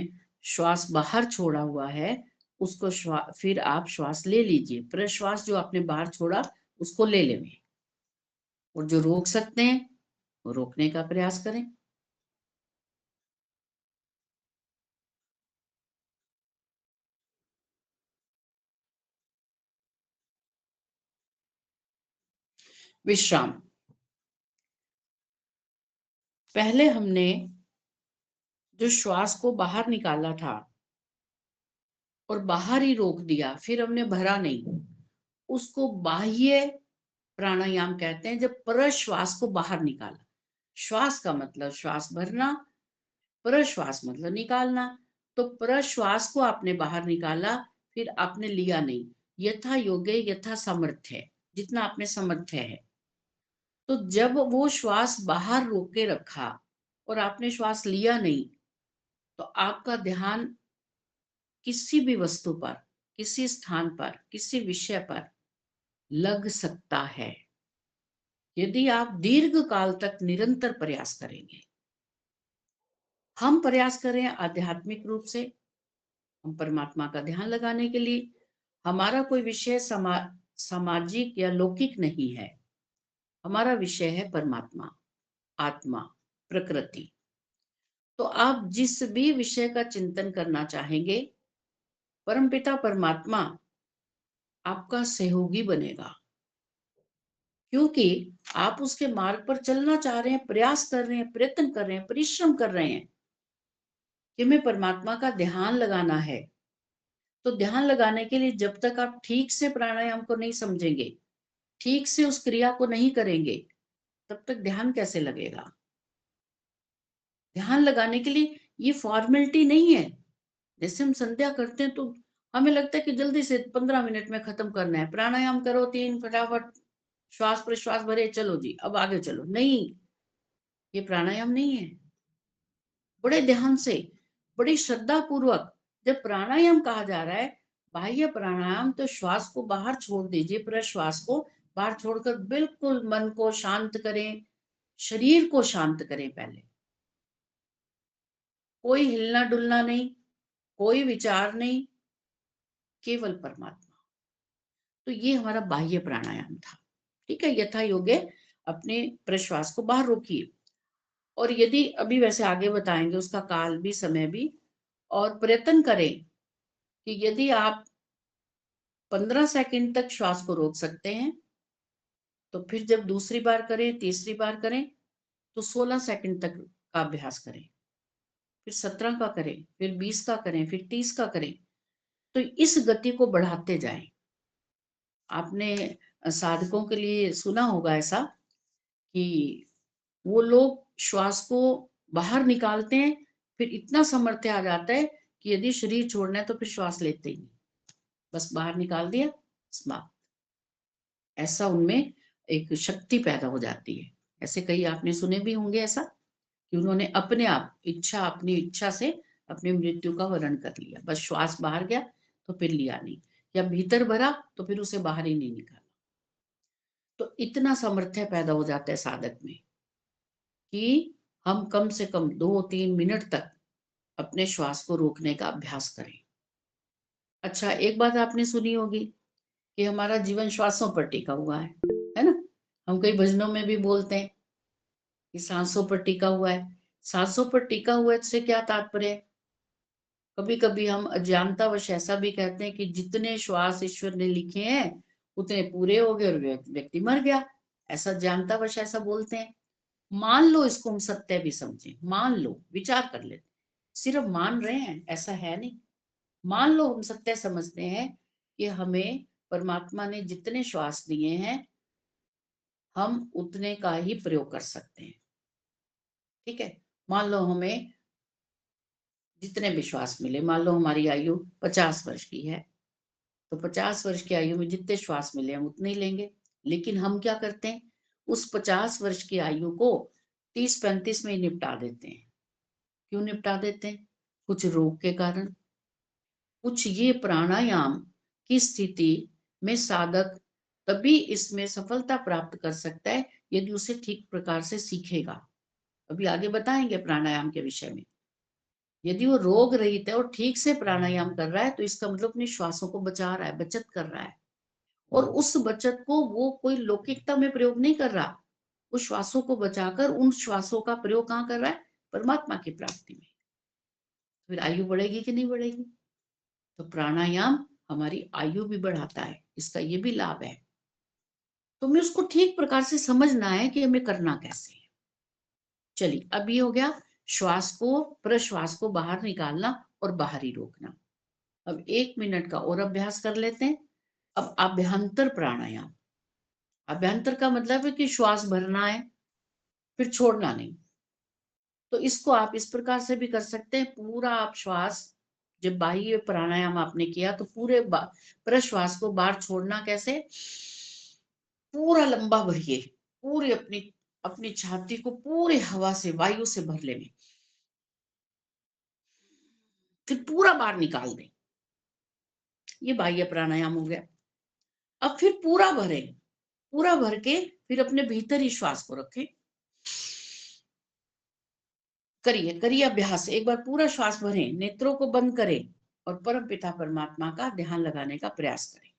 [SPEAKER 3] श्वास बाहर छोड़ा हुआ है उसको फिर आप श्वास ले लीजिए। प्रश्वास जो आपने बाहर छोड़ा उसको ले लें, और जो रोक सकते हैं वो रोकने का प्रयास करें। विश्राम। पहले हमने जो श्वास को बाहर निकाला था और बाहर ही रोक दिया, फिर हमने भरा नहीं, उसको बाह्य प्राणायाम कहते हैं। जब प्रश्वास को बाहर निकाला, श्वास का मतलब श्वास भरना, प्रश्वास मतलब निकालना। तो प्रश्वास को आपने बाहर निकाला, फिर आपने लिया नहीं, यथा योग्य यथा सामर्थ्य, जितना आपने सामर्थ्य है। तो जब वो श्वास बाहर रोक के रखा और आपने श्वास लिया नहीं, तो आपका ध्यान किसी भी वस्तु पर, किसी स्थान पर, किसी विषय पर लग सकता है यदि आप दीर्घ काल तक निरंतर प्रयास करेंगे। हम प्रयास करें आध्यात्मिक रूप से, हम परमात्मा का ध्यान लगाने के लिए, हमारा कोई विषय सामाजिक या लौकिक नहीं है, हमारा विषय है परमात्मा, आत्मा, प्रकृति। तो आप जिस भी विषय का चिंतन करना चाहेंगे, परमपिता परमात्मा आपका सहयोगी बनेगा, क्योंकि आप उसके मार्ग पर चलना चाह रहे हैं, प्रयास कर रहे हैं, प्रयत्न कर रहे हैं, परिश्रम कर रहे हैं कि हमें परमात्मा का ध्यान लगाना है। तो ध्यान लगाने के लिए जब तक आप ठीक से प्राणायाम को नहीं समझेंगे, ठीक से उस क्रिया को नहीं करेंगे, तब तक ध्यान कैसे लगेगा? ध्यान लगाने के लिए ये फॉर्मेलिटी नहीं है। जैसे हम संध्या करते हैं तो हमें लगता है कि जल्दी से 15 मिनट में खत्म करना है, प्राणायाम करो 3 फटाफट, श्वास प्रश्वास भरे, चलो जी अब आगे चलो। नहीं, ये प्राणायाम नहीं है। बड़े ध्यान से, बड़ी श्रद्धा पूर्वक जब प्राणायाम कहा जा रहा है, बाह्य प्राणायाम, तो श्वास को बाहर छोड़ दीजिए, प्रश्वास को बाहर छोड़कर बिल्कुल मन को शांत करें, शरीर को शांत करें। पहले कोई हिलना डुलना नहीं, कोई विचार नहीं, केवल परमात्मा। तो ये हमारा बाह्य प्राणायाम था। ठीक है, यथा योगे अपने प्रश्वास को बाहर रोकिए। और यदि अभी वैसे आगे बताएंगे उसका काल भी, समय भी, और प्रयत्न करें कि यदि आप 15 सेकंड तक श्वास को रोक सकते हैं, तो फिर जब दूसरी बार करें, तीसरी बार करें, तो 16 सेकंड तक का अभ्यास करें, फिर 17 का करें, फिर 20 का करें, फिर 30 का करें। तो इस गति को बढ़ाते जाएं। आपने साधकों के लिए सुना होगा ऐसा कि वो लोग श्वास को बाहर निकालते हैं, फिर इतना सामर्थ्य आ जाता है कि यदि शरीर छोड़ना है तो फिर श्वास लेते ही नहीं, बस बाहर निकाल दिया, समाप्त। ऐसा उनमें एक शक्ति पैदा हो जाती है। ऐसे कई आपने सुने भी होंगे ऐसा कि उन्होंने अपने आप अपनी इच्छा से अपनी मृत्यु का वर्ण कर लिया। बस श्वास बाहर गया तो फिर लिया नहीं, या भीतर भरा तो फिर उसे बाहर ही नहीं निकाला। तो इतना सामर्थ्य पैदा हो जाता है साधक में कि हम कम से कम 2-3 मिनट तक अपने श्वास को रोकने का अभ्यास करें। अच्छा, एक बात आपने सुनी होगी कि हमारा जीवन श्वासों पर टिका हुआ है ना? हम कई भजनों में भी बोलते हैं कि सांसों पर टिका हुआ है। सांसों पर टिका हुआ है से क्या तात्पर्य है? कभी कभी हम अज्ञानतावश ऐसा भी कहते हैं कि जितने श्वास ईश्वर ने लिखे हैं उतने पूरे हो गए और व्यक्ति मर गया। ऐसा जानतावश ऐसा बोलते हैं। मान लो इसको हम सत्य भी समझें, मान लो, विचार कर लेते, सिर्फ मान रहे हैं ऐसा है नहीं। मान लो हम सत्य समझते हैं कि हमें परमात्मा ने जितने श्वास दिए हैं हम उतने का ही प्रयोग कर सकते हैं। ठीक है, मान लो हमें जितने भी श्वास मिले, मान लो हमारी आयु 50 वर्ष की है, तो 50 वर्ष की आयु में जितने श्वास मिले हम उतने ही लेंगे। लेकिन हम क्या करते हैं, उस 50 वर्ष की आयु को 30-35 में ही निपटा देते हैं। क्यों निपटा देते हैं? कुछ रोग के कारण। कुछ ये प्राणायाम की स्थिति में साधक तभी इसमें सफलता प्राप्त कर सकता है यदि उसे ठीक प्रकार से सीखेगा। अभी आगे बताएंगे प्राणायाम के विषय में। यदि वो रोग रहित है और ठीक से प्राणायाम कर रहा है तो इसका मतलब अपने श्वासों को बचा रहा है, बचत कर रहा है। और उस बचत को वो कोई लौकिकता में प्रयोग नहीं कर रहा, उस श्वासों को बचाकर उन श्वासों का प्रयोग कहाँ कर रहा है? परमात्मा की प्राप्ति में। फिर आयु बढ़ेगी कि नहीं बढ़ेगी? तो प्राणायाम हमारी आयु भी बढ़ाता है, इसका ये भी लाभ है। तो हमें उसको ठीक प्रकार से समझना है कि हमें करना कैसे है। चलिए, अब ये हो गया श्वास को, प्रश्वास को बाहर निकालना और बाहर ही रोकना। अब 1 मिनट का और अभ्यास कर लेते हैं। अब अभ्यंतर प्राणायाम। अभ्यंतर का मतलब है कि श्वास भरना है फिर छोड़ना नहीं। तो इसको आप इस प्रकार से भी कर सकते हैं। पूरा आप श्वास, जब बाह्य प्राणायाम आपने किया तो पूरे प्रश्वास को बाहर छोड़ना कैसे? पूरा लंबा भरिए, पूरी अपनी अपनी छाती को पूरे हवा से, वायु से भर लेने, फिर पूरा बाहर निकाल दें। ये बाह्य प्राणायाम हो गया। अब फिर पूरा भरें, पूरा भर के फिर अपने भीतर ही श्वास को रखें। करिए करिए अभ्यास। एक बार पूरा श्वास भरें, नेत्रों को बंद करें, और परमपिता परमात्मा का ध्यान लगाने का प्रयास करें।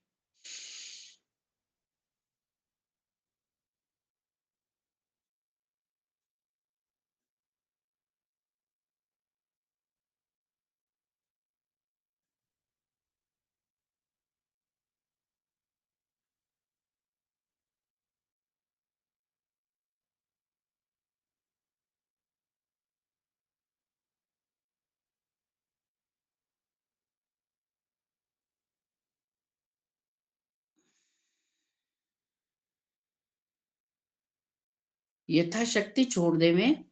[SPEAKER 3] यथाशक्ति छोड़ दे में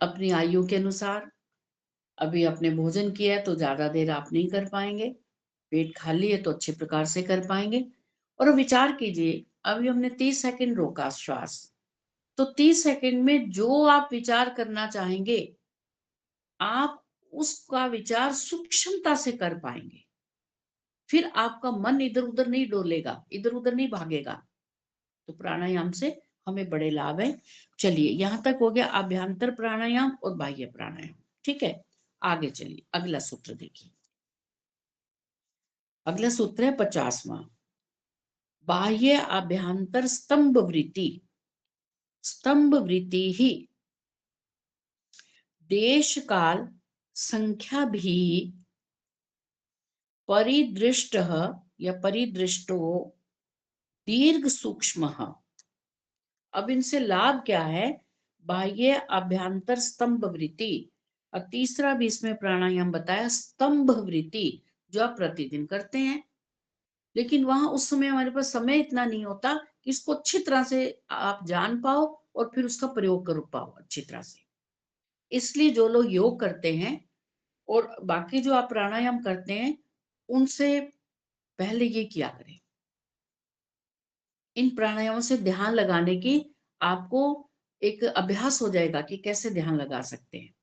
[SPEAKER 3] अपनी आयु के अनुसार। अभी आपने भोजन किया है तो ज्यादा देर आप नहीं कर पाएंगे, पेट खाली है तो अच्छे प्रकार से कर पाएंगे। और विचार कीजिए, अभी हमने 30 सेकंड रोका श्वास, तो 30 सेकंड में जो आप विचार करना चाहेंगे आप उसका विचार सूक्ष्मता से कर पाएंगे। फिर आपका मन इधर उधर नहीं डोलेगा, इधर उधर नहीं भागेगा। तो प्राणायाम से हमें बड़े लाभ है। चलिए, यहां तक हो गया अभ्यंतर प्राणायाम और बाह्य प्राणायाम। ठीक है, आगे चलिए, अगला सूत्र देखिए। अगला सूत्र है 50वां। बाह्य अभ्यंतर स्तंभ वृत्ति। स्तंभ वृत्ति ही देश काल संख्या भी परिदृष्ट या परिदृष्टो दीर्घ सूक्ष्म। अब इनसे लाभ क्या है? बाह्य अभ्यंतर स्तंभ वृत्ति, और तीसरा भी इसमें प्राणायाम बताया स्तंभ वृत्ति, जो आप प्रतिदिन करते हैं। लेकिन वहां उस समय हमारे पास समय इतना नहीं होता कि इसको अच्छी तरह से आप जान पाओ और फिर उसका प्रयोग कर पाओ अच्छी तरह से। इसलिए जो लोग योग करते हैं और बाकी जो आप प्राणायाम करते हैं उनसे पहले ये किया करें। इन प्राणायामों से ध्यान लगाने की आपको एक अभ्यास हो जाएगा कि कैसे ध्यान लगा सकते हैं।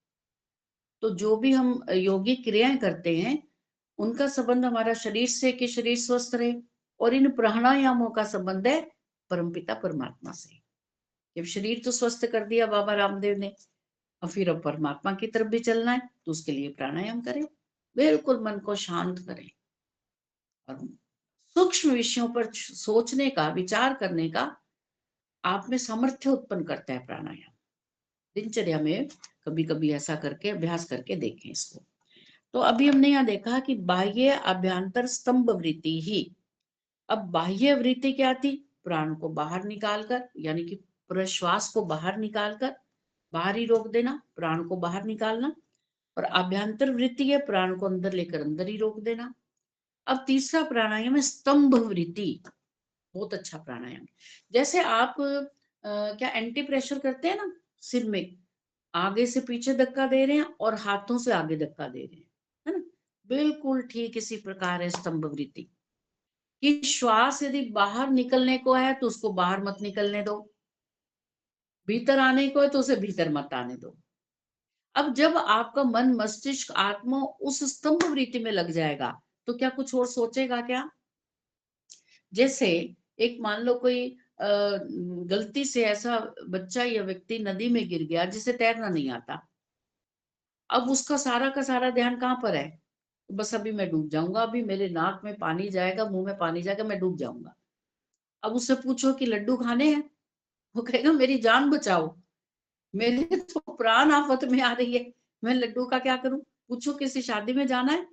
[SPEAKER 3] तो जो भी हम योगिक क्रियाएं करते हैं उनका संबंध हमारा शरीर से कि शरीर स्वस्थ रहे, और इन प्राणायामों का संबंध है परमपिता परमात्मा से। जब शरीर तो स्वस्थ कर दिया बाबा रामदेव ने, और फिर अब परमात्मा की तरफ भी चलना है तो उसके लिए प्राणायाम करें। बिल्कुल मन को शांत करें और सूक्ष्म विषयों पर सोचने का, विचार करने का आप में सामर्थ्य उत्पन्न करता है प्राणायाम। दिनचर्या में कभी कभी ऐसा करके अभ्यास करके देखें इसको। तो अभी हमने यहाँ देखा कि बाह्य अभ्यंतर स्तंभ वृत्ति ही। अब बाह्य वृत्ति क्या थी? प्राण को बाहर निकालकर, यानी कि प्रश्वास को बाहर निकालकर बाहर ही रोक देना, प्राण को बाहर निकालना। और अभ्यंतर वृत्ति है प्राण को अंदर लेकर अंदर ही रोक देना। अब तीसरा प्राणायाम है स्तंभ वृत्ति। बहुत अच्छा प्राणायाम। जैसे आप क्या एंटी प्रेशर करते हैं ना सिर में, आगे से पीछे धक्का दे रहे हैं और हाथों से आगे धक्का दे रहे हैं, है ना? बिल्कुल ठीक इसी प्रकार है स्तंभ वृत्ति कि श्वास यदि बाहर निकलने को है तो उसको बाहर मत निकलने दो, भीतर आने को है तो उसे भीतर मत आने दो। अब जब आपका मन मस्तिष्क आत्मा उस स्तंभ वृत्ति में लग जाएगा तो क्या कुछ और सोचेगा क्या? जैसे एक मान लो कोई गलती से ऐसा बच्चा या व्यक्ति नदी में गिर गया जिसे तैरना नहीं आता। अब उसका सारा का सारा ध्यान कहाँ पर है? बस अभी मैं डूब जाऊंगा, अभी मेरे नाक में पानी जाएगा, मुंह में पानी जाएगा, मैं डूब जाऊंगा। अब उससे पूछो कि लड्डू खाने हैं, वो कहेगा मेरी जान बचाओ, मेरे तो प्राण आफत में आ रही है, मैं लड्डू का क्या करूं? पूछो किसी शादी में जाना है,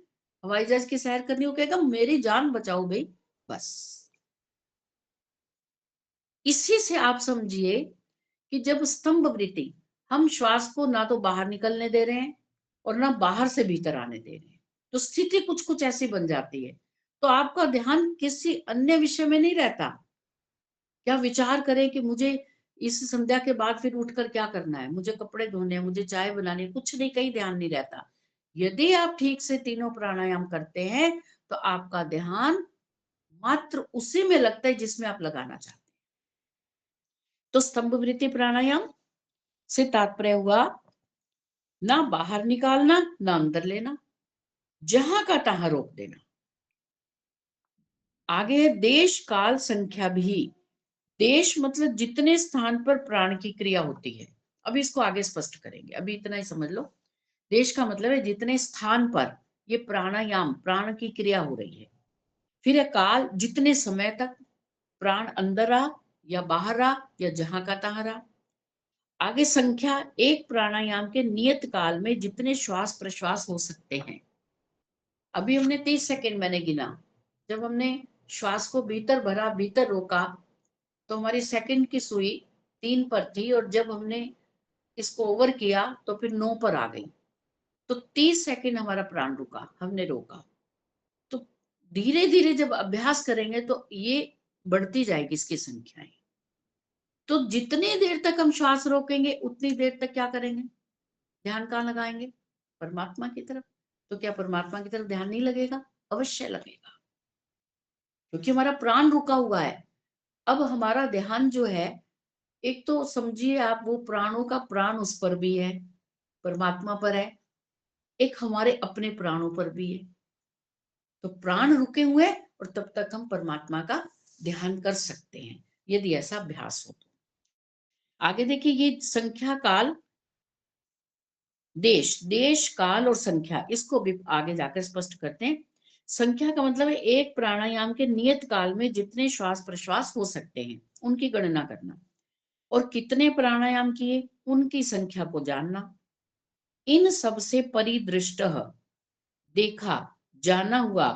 [SPEAKER 3] हवाई जहाज की सैर करनी, वो कहेगा मेरी जान बचाओ भाई। बस इसी से आप समझिए कि जब स्तंभ वृत्ति, हम श्वास को ना तो बाहर निकलने दे रहे हैं और ना बाहर से भीतर आने दे रहे हैं, तो स्थिति कुछ कुछ ऐसी बन जाती है। तो आपका ध्यान किसी अन्य विषय में नहीं रहता। क्या विचार करें कि मुझे इस संध्या के बाद फिर उठकर क्या करना है, मुझे कपड़े धोने हैं, मुझे चाय बनानी है, कुछ नहीं, कहीं ध्यान नहीं रहता। यदि आप ठीक से तीनों प्राणायाम करते हैं तो आपका ध्यान मात्र उसी में लगता है जिसमें आप लगाना चाहते हैं। तो स्तंभ वृत्ति प्राणायाम से तात्पर्य हुआ ना बाहर निकालना ना अंदर लेना, जहां का तहां रोक देना। आगे देश काल संख्या भी। देश मतलब जितने स्थान पर प्राण की क्रिया होती है। अभी इसको आगे स्पष्ट करेंगे, अभी इतना ही समझ लो। देश का मतलब है जितने स्थान पर ये प्राणायाम, प्राण की क्रिया हो रही है। फिर है काल, जितने समय तक प्राण अंदर रहा या बाहर रहा या जहां का तहां रहा। आगे संख्या, एक प्राणायाम के नियत काल में जितने श्वास प्रश्वास हो सकते हैं। अभी हमने 30 सेकंड मैंने गिना। जब हमने श्वास को भीतर भरा, भीतर रोका, तो हमारी सेकंड की सुई 3 पर थी और जब हमने इसको ओवर किया तो फिर 9 पर आ गई। तो 30 सेकंड हमारा प्राण रुका, हमने रोका। तो धीरे धीरे जब अभ्यास करेंगे तो ये बढ़ती जाएगी इसकी संख्याएं। तो जितने देर तक हम श्वास रोकेंगे उतनी देर तक क्या करेंगे? ध्यान कहाँ लगाएंगे? परमात्मा की तरफ। तो क्या परमात्मा की तरफ ध्यान नहीं लगेगा? अवश्य लगेगा, क्योंकि हमारा प्राण रुका हुआ है। अब हमारा ध्यान जो है, एक तो समझिए आप, वो प्राणों का प्राण उस पर भी है, परमात्मा पर है, एक हमारे अपने प्राणों पर भी है। तो प्राण रुके हुए और तब तक हम परमात्मा का ध्यान कर सकते हैं, यदि ऐसा अभ्यास हो तो। आगे देखिए, ये संख्या, काल, देश, देश काल और संख्या, इसको भी आगे जाकर स्पष्ट करते हैं। संख्या का मतलब है एक प्राणायाम के नियत काल में जितने श्वास प्रश्वास हो सकते हैं उनकी गणना करना, और कितने प्राणायाम किए उनकी संख्या को जानना। इन सब से परिदृष्ट, देखा, जाना हुआ,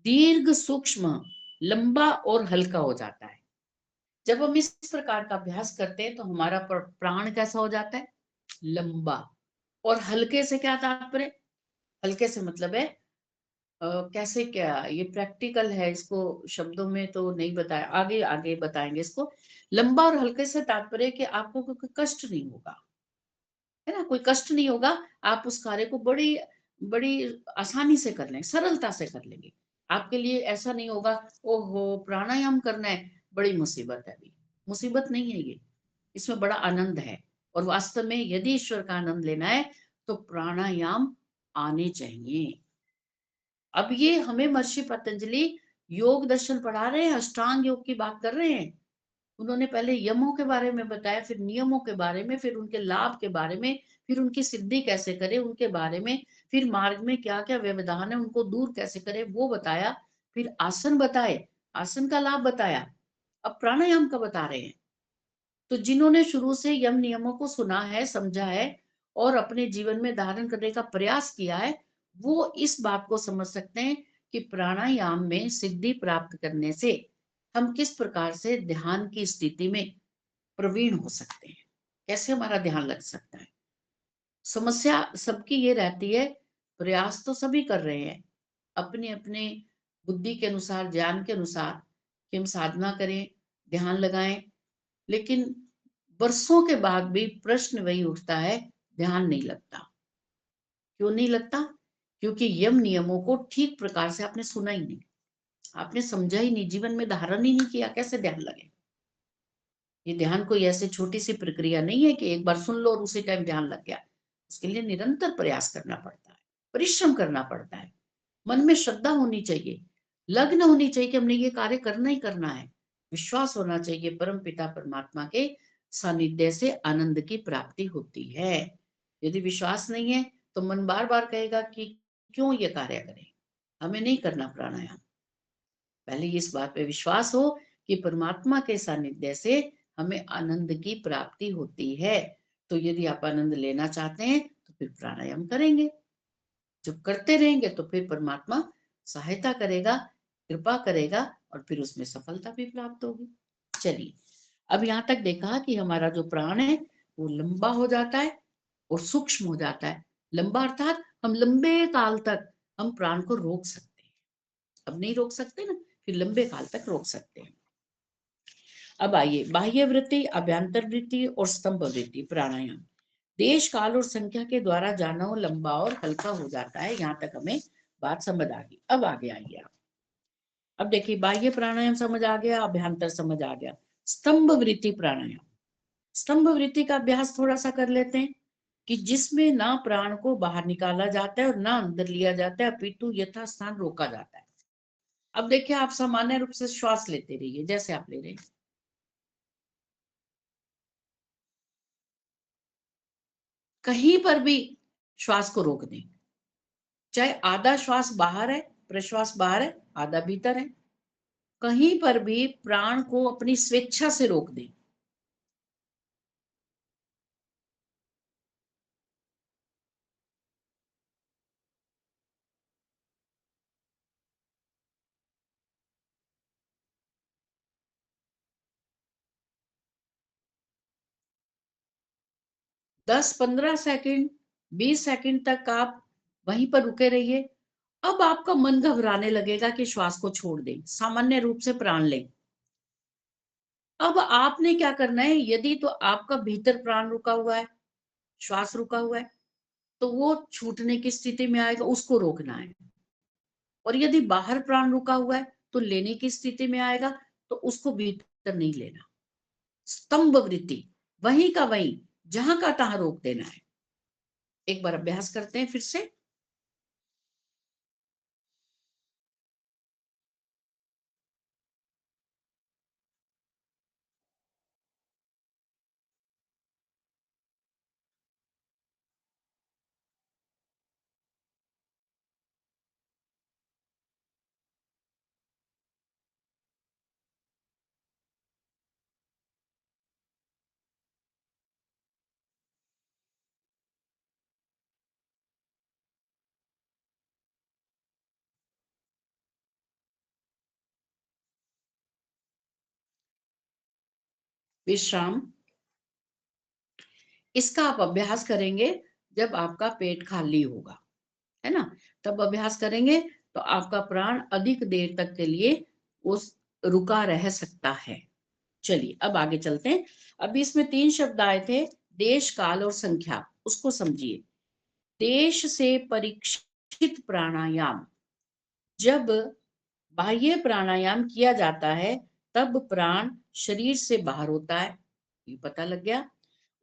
[SPEAKER 3] दीर्घ, सूक्ष्म, लंबा और हल्का हो जाता है। जब हम इस प्रकार का अभ्यास करते हैं तो हमारा प्राण कैसा हो जाता है? लंबा। और हल्के से क्या तात्पर्य? हल्के से मतलब है कैसे, क्या ये प्रैक्टिकल है, इसको शब्दों में तो नहीं बताया, आगे आगे बताएंगे इसको। लंबा और हल्के से तात्पर्य कि आपको कोई कष्ट नहीं होगा, है ना, कोई कष्ट नहीं होगा। आप उस कार्य को बड़ी बड़ी आसानी से कर लेंगे, सरलता से कर लेंगे। आपके लिए ऐसा नहीं होगा, ओहो प्राणायाम करना है, बड़ी मुसीबत है। अभी मुसीबत नहीं है ये, इसमें बड़ा आनंद है। और वास्तव में यदि ईश्वर का आनंद लेना है तो प्राणायाम आने चाहिए। अब ये हमें महर्षि पतंजलि योग दर्शन पढ़ा रहे हैं, अष्टांग योग की बात कर रहे हैं। उन्होंने पहले यमों के बारे में बताया, फिर नियमों के बारे में, फिर उनके लाभ के बारे में, फिर उनकी सिद्धि कैसे करें उनके बारे में, फिर मार्ग में क्या क्या व्यवधान है उनको दूर कैसे करें वो बताया, फिर आसन बताए, आसन का लाभ बताया, अब प्राणायाम का बता रहे हैं। तो जिन्होंने शुरू से यम नियमों को सुना है, समझा है और अपने जीवन में धारण करने का प्रयास किया है, वो इस बात को समझ सकते हैं कि प्राणायाम में सिद्धि प्राप्त करने से हम किस प्रकार से ध्यान की स्थिति में प्रवीण हो सकते हैं, कैसे हमारा ध्यान लग सकता है। समस्या सबकी ये रहती है, प्रयास तो सभी कर रहे हैं अपने अपने बुद्धि के अनुसार, ज्ञान के अनुसार, कि हम साधना करें, ध्यान लगाएं, लेकिन वर्षों के बाद भी प्रश्न वही उठता है, ध्यान नहीं लगता। क्यों नहीं लगता? क्योंकि यम नियमों को ठीक प्रकार से आपने सुना ही नहीं, आपने समझा ही नहीं, जीवन में धारण ही नहीं किया, कैसे ध्यान लगे? ये ध्यान कोई ऐसे छोटी सी प्रक्रिया नहीं है कि एक बार सुन लो और उसी टाइम ध्यान लग गया। इसके लिए निरंतर प्रयास करना पड़ता है, परिश्रम करना पड़ता है, मन में श्रद्धा होनी चाहिए, लग्न होनी चाहिए कि हमने ये कार्य करना ही करना है, विश्वास होना चाहिए परम पिता परमात्मा के सानिध्य से आनंद की प्राप्ति होती है। यदि विश्वास नहीं है तो मन बार बार कहेगा कि क्यों ये कार्य करें, हमें नहीं करना प्राणायाम। पहले इस बात पे विश्वास हो कि परमात्मा के सानिध्य से हमें आनंद की प्राप्ति होती है। तो यदि आप आनंद लेना चाहते हैं तो फिर प्राणायाम करेंगे, जब करते रहेंगे तो फिर परमात्मा सहायता करेगा, कृपा करेगा और फिर उसमें सफलता भी प्राप्त होगी। चलिए, अब यहाँ तक देखा कि हमारा जो प्राण है वो लंबा हो जाता है और सूक्ष्म हो जाता है। लंबा अर्थात हम लंबे काल तक हम प्राण को रोक सकते हैं, अब नहीं रोक सकते ना, फिर लंबे काल तक रोक सकते हैं। अब आइए, बाह्य वृत्ति, अभ्यंतर वृत्ति और स्तंभ वृत्ति प्राणायाम। देश काल और संख्या के द्वारा जाना हो लंबा और हल्का हो जाता है। यहाँ तक हमें बात समझ आ गई। अब आगे आइए आप, अब देखिए, बाह्य प्राणायाम समझ आ गया, अभ्यंतर समझ आ गया, स्तंभ वृत्ति प्राणायाम। स्तंभ वृत्ति का अभ्यास थोड़ा सा कर लेते हैं, कि जिसमें ना प्राण को बाहर निकाला जाता है और ना अंदर लिया जाता है, अपितु यथास्थान रोका जाता है। अब देखिए, आप सामान्य रूप से श्वास लेते रहिए जैसे आप ले रहे हैं, कहीं पर भी श्वास को रोक दें। चाहे आधा श्वास बाहर है, प्रश्वास बाहर है, आधा भीतर है, कहीं पर भी प्राण को अपनी स्वेच्छा से रोक दें। दस 15 सेकंड 20 सेकंड तक आप वहीं पर रुके रहिए। अब आपका मन घबराने लगेगा कि श्वास को छोड़ दें, सामान्य रूप से प्राण लें। अब आपने क्या करना है, यदि तो आपका भीतर प्राण रुका हुआ है, श्वास रुका हुआ है, तो वो छूटने की स्थिति में आएगा, उसको रोकना है। और यदि बाहर प्राण रुका हुआ है तो लेने की स्थिति में आएगा, तो उसको भीतर नहीं लेना। स्तंभ वृत्ति, वहीं का वहीं, जहां का तहां रोक देना है। एक बार अभ्यास करते हैं फिर से। विश्राम। इसका आप अभ्यास करेंगे जब आपका पेट खाली होगा, है ना, तब अभ्यास करेंगे तो आपका प्राण अधिक देर तक के लिए उस रुका रह सकता है। चलिए अब आगे चलते हैं। अभी इसमें 3 शब्द आए थे, देश, काल और संख्या, उसको समझिए। देश से परीक्षित प्राणायाम, जब बाह्य प्राणायाम किया जाता है तब प्राण शरीर से बाहर होता है, ये पता लग गया।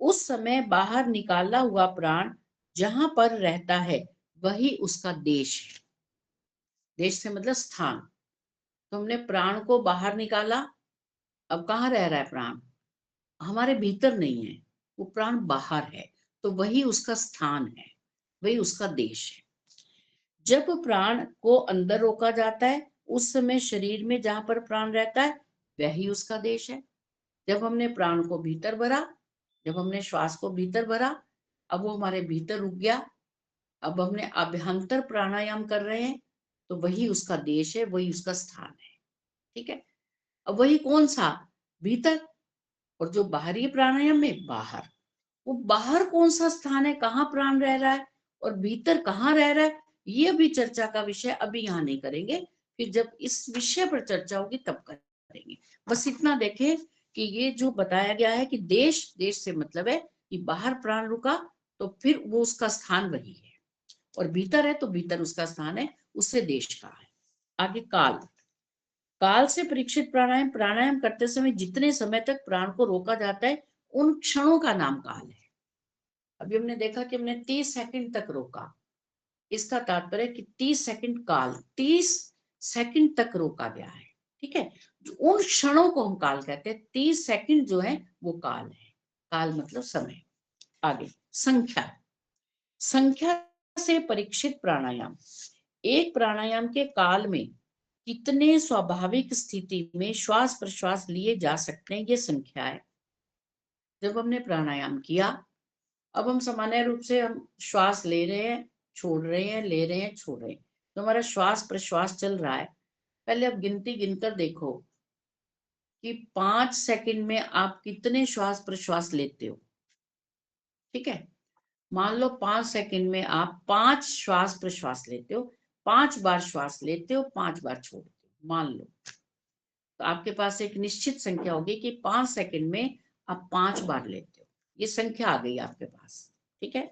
[SPEAKER 3] उस समय बाहर निकाला हुआ प्राण जहां पर रहता है वही उसका देश है। देश से मतलब स्थान। तो हमने प्राण को बाहर निकाला, अब कहाँ रह रहा है प्राण? हमारे भीतर नहीं है, वो प्राण बाहर है, तो वही उसका स्थान है, वही उसका देश है। जब प्राण को अंदर रोका जाता है उस समय शरीर में जहां पर प्राण रहता है वही उसका देश है। जब हमने प्राण को भीतर भरा, जब हमने श्वास को भीतर भरा, अब वो हमारे भीतर रुक गया, अब हमने अभ्यंतर प्राणायाम कर रहे हैं, तो वही उसका देश है, वही उसका स्थान है। ठीक है। अब वही कौन सा? भीतर। और जो बाहरी प्राणायाम में बाहर, वो बाहर कौन सा स्थान है, कहाँ प्राण रह रहा है और भीतर कहाँ रह रहा है, ये भी चर्चा का विषय, अभी यहाँ नहीं करेंगे, फिर जब इस विषय पर चर्चा होगी तब करेंगे। बस इतना देखें कि ये जो बताया गया है कि देश, देश से मतलब है कि बाहर प्राण रुका तो फिर वो उसका स्थान वही है, और भीतर है तो भीतर उसका स्थान है, उससे देश का है। आगे काल। काल से परीक्षित प्राणायाम, प्राणायाम करते समय जितने समय तक प्राण को रोका जाता है उन क्षणों का नाम काल है। अभी हमने देखा कि हमने 30 सेकंड तक रोका, इसका तात्पर्य कि 30 सेकंड काल, 30 सेकंड तक रोका गया है। ठीक है, उन क्षणों को हम काल कहते हैं। 30 सेकंड जो है वो काल है। काल मतलब समय। आगे संख्या। संख्या से परीक्षित प्राणायाम, एक प्राणायाम के काल में कितने स्वाभाविक स्थिति में श्वास प्रश्वास लिए जा सकते हैं, ये संख्या है। जब हमने प्राणायाम किया, अब हम सामान्य रूप से हम श्वास ले रहे हैं, छोड़ रहे हैं, ले रहे हैं, छोड़ रहे हैं, तो हमारा श्वास प्रश्वास चल रहा है। पहले अब गिनती गिनकर देखो कि 5 सेकंड में आप कितने श्वास प्रश्वास लेते हो। ठीक है, मान लो 5 सेकंड में आप 5 श्वास प्रश्वास लेते हो, 5 बार श्वास लेते हो, 5 बार छोड़ते हो, मान लो। तो आपके पास एक निश्चित संख्या होगी कि 5 सेकंड में आप 5 बार लेते हो, ये संख्या आ गई आपके पास। ठीक है,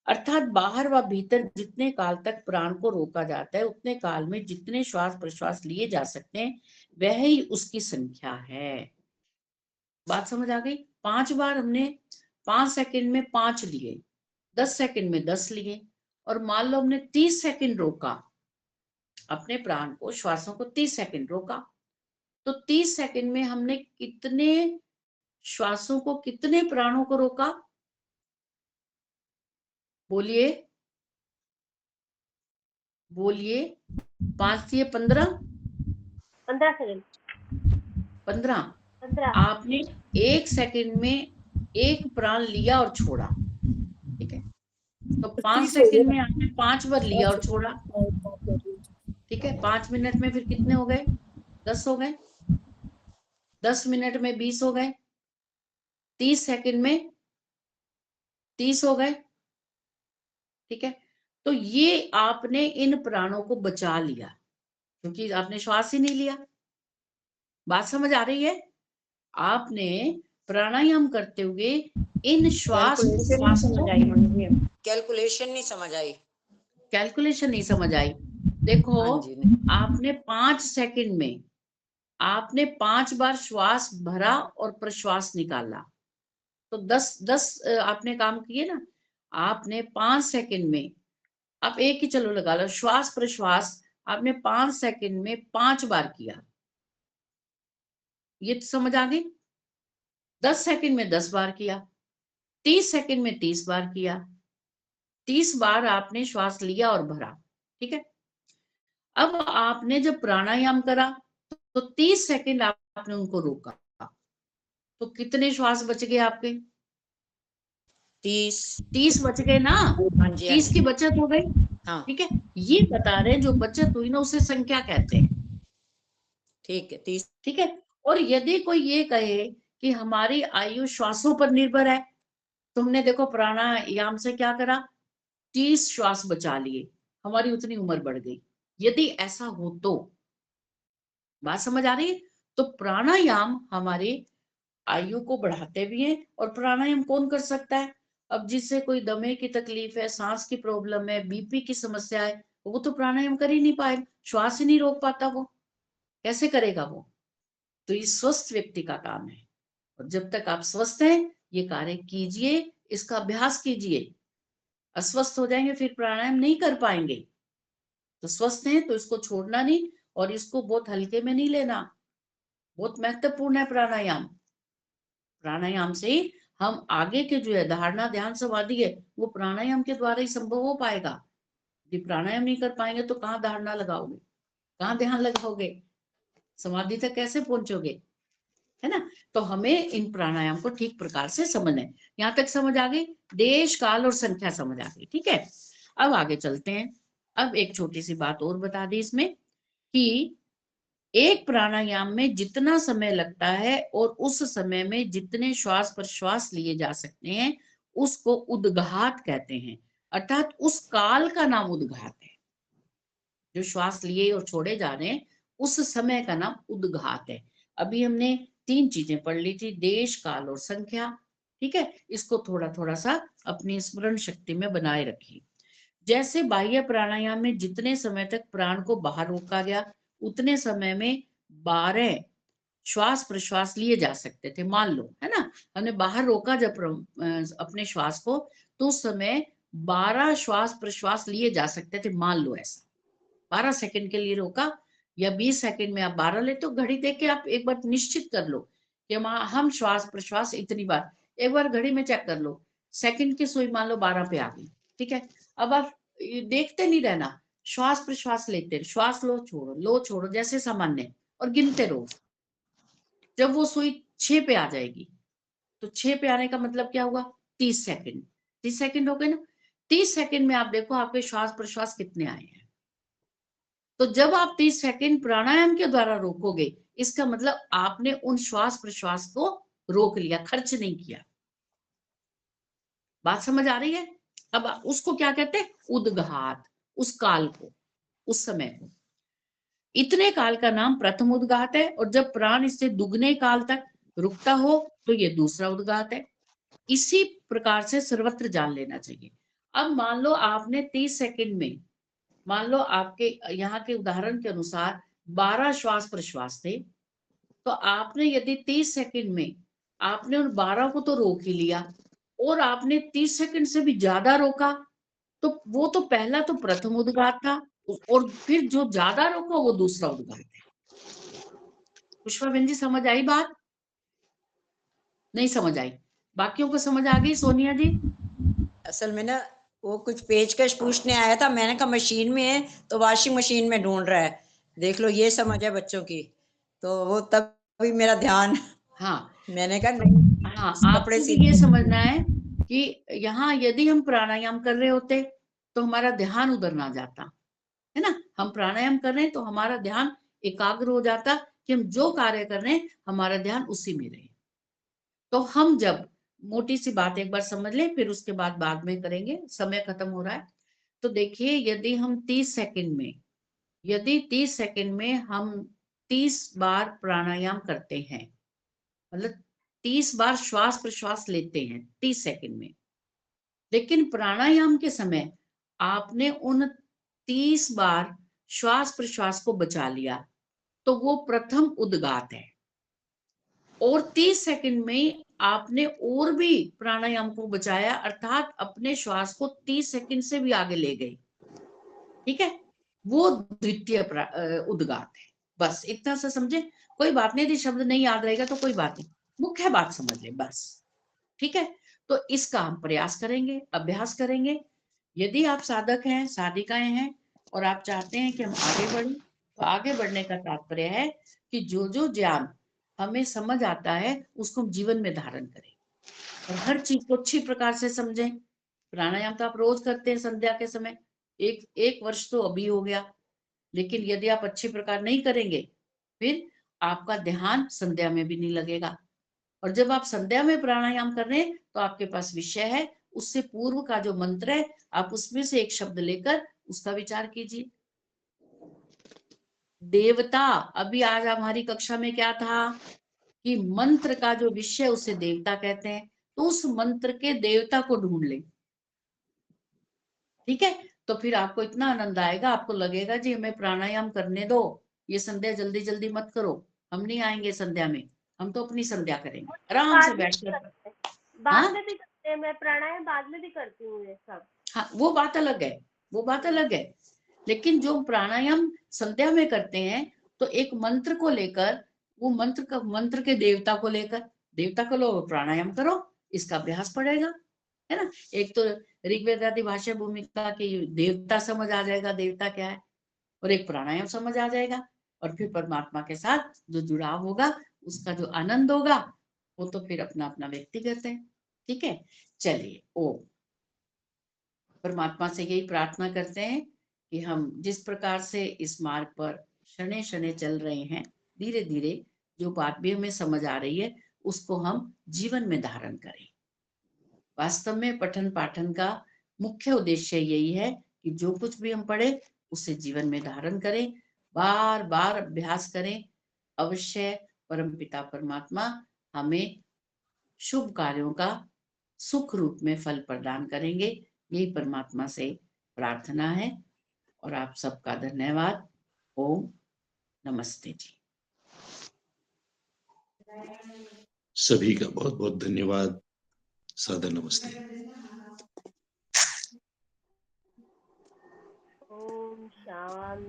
[SPEAKER 3] अर्थात बाहर व भीतर जितने काल तक प्राण को रोका जाता है उतने काल में जितने श्वास प्रश्वास लिए जा सकते हैं वह ही उसकी संख्या है। बात समझ आ गई? 5 बार हमने 5 सेकंड में 5 लिए, 10 सेकंड में 10 लिए, और मान लो हमने 30 सेकंड रोका अपने प्राण को, श्वासों को 30 सेकंड रोका, तो 30 सेकंड में हमने कितने श्वासों को, कितने प्राणों को रोका? बोलिए। बोलिए। 5 दिए 15,
[SPEAKER 5] 15 सेकंड
[SPEAKER 3] 15।
[SPEAKER 5] 15
[SPEAKER 3] आपने 1 सेकंड में 1 प्राण लिया और छोड़ा, ठीक है। तो 5 सेकंड में आपने 5 बार लिया और छोड़ा, ठीक है। 5 मिनट में फिर कितने हो गए? 10 हो गए। 10 मिनट में 20 हो गए। 30 सेकंड में 30 हो गए, ठीक है। तो ये आपने इन प्राणों को बचा लिया क्योंकि आपने श्वास ही नहीं लिया। बात समझ आ रही है? आपने प्राणायाम करते हुए इन श्वास प्रश्वास को
[SPEAKER 6] कैलकुलेशन नहीं समझ आई।
[SPEAKER 3] कैलकुलेशन नहीं समझ आई। देखो,
[SPEAKER 6] हाँ जी, नहीं।
[SPEAKER 3] आपने 5 सेकंड में आपने 5 बार श्वास भरा और प्रश्वास निकाला, तो 10 आपने काम किए ना। आपने 5 सेकंड में, आप एक ही चलो लगा लो, श्वास प्रश्वास आपने 5 सेकंड में 5 बार किया। ये तो समझ आ गई। 10 सेकंड में 10 बार किया, 30 सेकंड में 30 बार किया। 30 बार आपने श्वास लिया और भरा, ठीक है। अब आपने जब प्राणायाम करा तो 30 सेकंड आपने उनको रोका, तो कितने श्वास बच गए आपके? 30 बच गए ना।
[SPEAKER 6] हाँ जी,
[SPEAKER 3] 30 की बचत हो गई,
[SPEAKER 6] हाँ
[SPEAKER 3] ठीक है। ये बता रहे जो बचत हुई ना उसे संख्या कहते हैं,
[SPEAKER 6] ठीक है। 30
[SPEAKER 3] ठीक है। और यदि कोई ये कहे कि हमारी आयु श्वासों पर निर्भर है, तुमने देखो प्राणायाम से क्या करा, 30 श्वास बचा लिए, हमारी उतनी उम्र बढ़ गई। यदि ऐसा हो तो बात समझ आ रही है? तो प्राणायाम हमारे आयु को बढ़ाते भी हैं। और प्राणायाम कौन कर सकता है? अब जिससे कोई दमे की तकलीफ है, सांस की प्रॉब्लम है, बीपी की समस्या है, वो तो प्राणायाम कर ही नहीं पाए, श्वास ही नहीं रोक पाता, वो कैसे करेगा वो? तो ये स्वस्थ व्यक्ति का काम है। और जब तक आप स्वस्थ हैं ये कार्य कीजिए, इसका अभ्यास कीजिए। अस्वस्थ हो जाएंगे फिर प्राणायाम नहीं कर पाएंगे। तो स्वस्थ हैं तो इसको छोड़ना नहीं और इसको बहुत हल्के में नहीं लेना, बहुत महत्वपूर्ण है प्राणायाम। प्राणायाम से हम आगे के जो है धारणा ध्यान समाधि है वो प्राणायाम के द्वारा ही संभव हो पाएगा। यदि प्राणायाम नहीं कर पाएंगे तो कहाँ धारणा लगाओगे, कहाँ ध्यान लगाओगे, समाधि तक कैसे पहुंचोगे, है ना। तो हमें इन प्राणायाम को ठीक प्रकार से समझना है। यहाँ तक समझ आ गई, देश काल और संख्या समझ आ गई, ठीक है। अब आगे चलते हैं। अब एक छोटी सी बात और बता दी इसमें कि एक प्राणायाम में जितना समय लगता है और उस समय में जितने श्वास प्रश्वास लिए जा सकते हैं उसको उद्घात कहते हैं। अर्थात उस काल का नाम उद्घात है। जो श्वास लिए और छोड़े जा रहे हैं उस समय का नाम उद्घात है। अभी हमने 3 चीजें पढ़ ली थी, देश काल और संख्या, ठीक है। इसको थोड़ा थोड़ा सा अपनी स्मरण शक्ति में बनाए रखिए। जैसे बाह्य प्राणायाम में जितने समय तक प्राण को बाहर रोका गया उतने समय में 12 श्वास प्रश्वास लिए जा सकते थे, मान लो, है ना। हमने बाहर रोका जब अपने श्वास को, तो उस समय 12 श्वास प्रश्वास लिए जा सकते थे, मान लो ऐसा। 12 सेकंड के लिए रोका या 20 सेकंड में आप 12 लेते हो, घड़ी देख के आप एक बार निश्चित कर लो कि हम श्वास प्रश्वास इतनी बार, एक बार घड़ी में चेक कर लो, सेकंड की सुई मान लो 12 पे आ गई, ठीक है। अब आप देखते नहीं रहना, श्वास प्रश्वास लेते रहो, श्वास लो छोड़ो जैसे सामान्य, और गिनते रहो। जब वो सुई 6 पे आ जाएगी तो 6 पे आने का मतलब क्या हुआ, 30 सेकंड। 30 सेकंड हो गए ना। 30 सेकंड में आप देखो आपके श्वास प्रश्वास कितने आए हैं। तो जब आप 30 सेकंड प्राणायाम के द्वारा रोकोगे इसका मतलब आपने उन श्वास प्रश्वास को रोक लिया, खर्च नहीं किया। बात समझ आ रही है? अब उसको क्या कहते हैं, उद्घात, उस काल को, उस समय को। इतने काल का नाम प्रथम उद्घात है और जब प्राण इससे दुगने काल तक रुकता हो तो ये दूसरा उद्घात है। इसी प्रकार से सर्वत्र जान लेना चाहिए। अब मान लो आपने 30 सेकंड में, मान लो आपके यहाँ के उदाहरण के अनुसार 12 श्वास प्रश्वास थे, तो आपने यदि 30 सेकंड में आपने उन 12 को तो रोक ही लिया और आपने 30 सेकंड से भी ज्यादा रोका, तो वो तो पहला तो प्रथम उद्घात था और फिर जो ज्यादा रोका वो दूसरा उद्घात है। पुष्पा बहन जी समझ आई बात? नहीं समझ आई? बाकियों को समझ आ गई? सोनिया जी
[SPEAKER 6] असल में ना वो कुछ पेचकश पूछने आया था, मैंने कहा मशीन में है तो वॉशिंग मशीन में ढूंढ रहा है। देख लो, ये समझ है बच्चों की। तो वो तभी मेरा ध्यान,
[SPEAKER 3] हाँ
[SPEAKER 6] मैंने कहा नहीं,
[SPEAKER 3] हाँ,
[SPEAKER 6] कपड़े
[SPEAKER 3] आपको भी
[SPEAKER 6] सीने
[SPEAKER 3] ये
[SPEAKER 6] लगे।
[SPEAKER 3] समझना है कि यहाँ यदि हम प्राणायाम कर रहे होते तो हमारा ध्यान उधर ना जाता, है ना। हम प्राणायाम कर रहे हैं तो हमारा ध्यान एकाग्र हो जाता कि हम जो कार्य कर रहे हैं हमारा ध्यान उसी में रहे। तो हम जब, मोटी सी बात एक बार समझ लें, फिर उसके बाद में करेंगे, समय खत्म हो रहा है। तो देखिए, यदि हम 30 सेकंड में, यदि 30 सेकंड में हम 30 बार प्राणायाम करते हैं, मतलब 30 बार श्वास प्रश्वास लेते हैं 30 सेकंड में, लेकिन प्राणायाम के समय आपने उन 30 बार श्वास प्रश्वास को बचा लिया, तो वो प्रथम उद्गात है। और 30 सेकंड में आपने और भी प्राणायाम को बचाया, अर्थात अपने श्वास को 30 सेकंड से भी आगे ले गए, ठीक है, वो द्वितीय उद्गात है। बस इतना सा समझे, कोई बात नहीं, यदि शब्द नहीं याद रहेगा तो कोई बात नहीं, मुख्य बात समझ ले बस, ठीक है। तो इसका हम प्रयास करेंगे, अभ्यास करेंगे। यदि आप साधक हैं, साधिकाएं हैं और आप चाहते हैं कि हम आगे बढ़ें, तो आगे बढ़ने का तात्पर्य है कि जो जो ज्ञान हमें समझ आता है उसको हम जीवन में धारण करें और हर चीज को अच्छी प्रकार से समझें। प्राणायाम तो आप रोज करते हैं संध्या के समय, एक वर्ष तो अभी हो गया, लेकिन यदि आप अच्छी प्रकार नहीं करेंगे फिर आपका ध्यान संध्या में भी नहीं लगेगा। और जब आप संध्या में प्राणायाम कर रहे हैं तो आपके पास विषय है, उससे पूर्व का जो मंत्र है आप उसमें से एक शब्द लेकर उसका विचार कीजिए। देवता, अभी आज हमारी कक्षा में क्या था कि मंत्र का जो विषय उसे देवता कहते हैं, तो उस मंत्र के देवता को ढूंढ लें, ठीक है। तो फिर आपको इतना आनंद आएगा, आपको लगेगा जी हमें प्राणायाम करने दो, ये संध्या जल्दी जल्दी मत करो, हम नहीं आएंगे संध्या में, हम तो अपनी संध्या करेंगे आराम से
[SPEAKER 5] बाद में भी
[SPEAKER 3] बैठकर।
[SPEAKER 5] करते हैं, बाद
[SPEAKER 3] हाँ
[SPEAKER 5] में भी करते हैं, मैं प्राणायाम बाद में भी करती हूँ ये सब।
[SPEAKER 3] हाँ, वो बात अलग है, वो बात अलग है। लेकिन जो प्राणायाम संध्या में करते हैं तो एक मंत्र को लेकर, वो मंत्र के देवता को लेकर, देवता को लो प्राणायाम करो, इसका अभ्यास पड़ेगा, है ना। एक तो ऋग्वेद आदि भाषा भूमिका की देवता समझ आ जाएगा, देवता क्या है, और एक प्राणायाम समझ आ जाएगा, और फिर परमात्मा के साथ जो जुड़ाव होगा, उसका जो आनंद होगा, वो तो फिर अपना अपना व्यक्तिगत है, ठीक है। चलिए, ओम। परमात्मा से यही प्रार्थना करते हैं कि हम जिस प्रकार से इस मार्ग पर शने शने चल रहे हैं, धीरे धीरे जो बात भी हमें समझ आ रही है उसको हम जीवन में धारण करें। वास्तव में पठन पाठन का मुख्य उद्देश्य यही है कि जो कुछ भी हम पढ़े उसे जीवन में धारण करें, बार बार अभ्यास करें। अवश्य परमपिता परमात्मा हमें शुभ कार्यों का सुख रूप में फल प्रदान करेंगे, यही परमात्मा से प्रार्थना है। और आप सबका धन्यवाद। ओम नमस्ते जी।
[SPEAKER 1] सभी का बहुत बहुत धन्यवाद। सादर नमस्ते।
[SPEAKER 5] ओम शांति।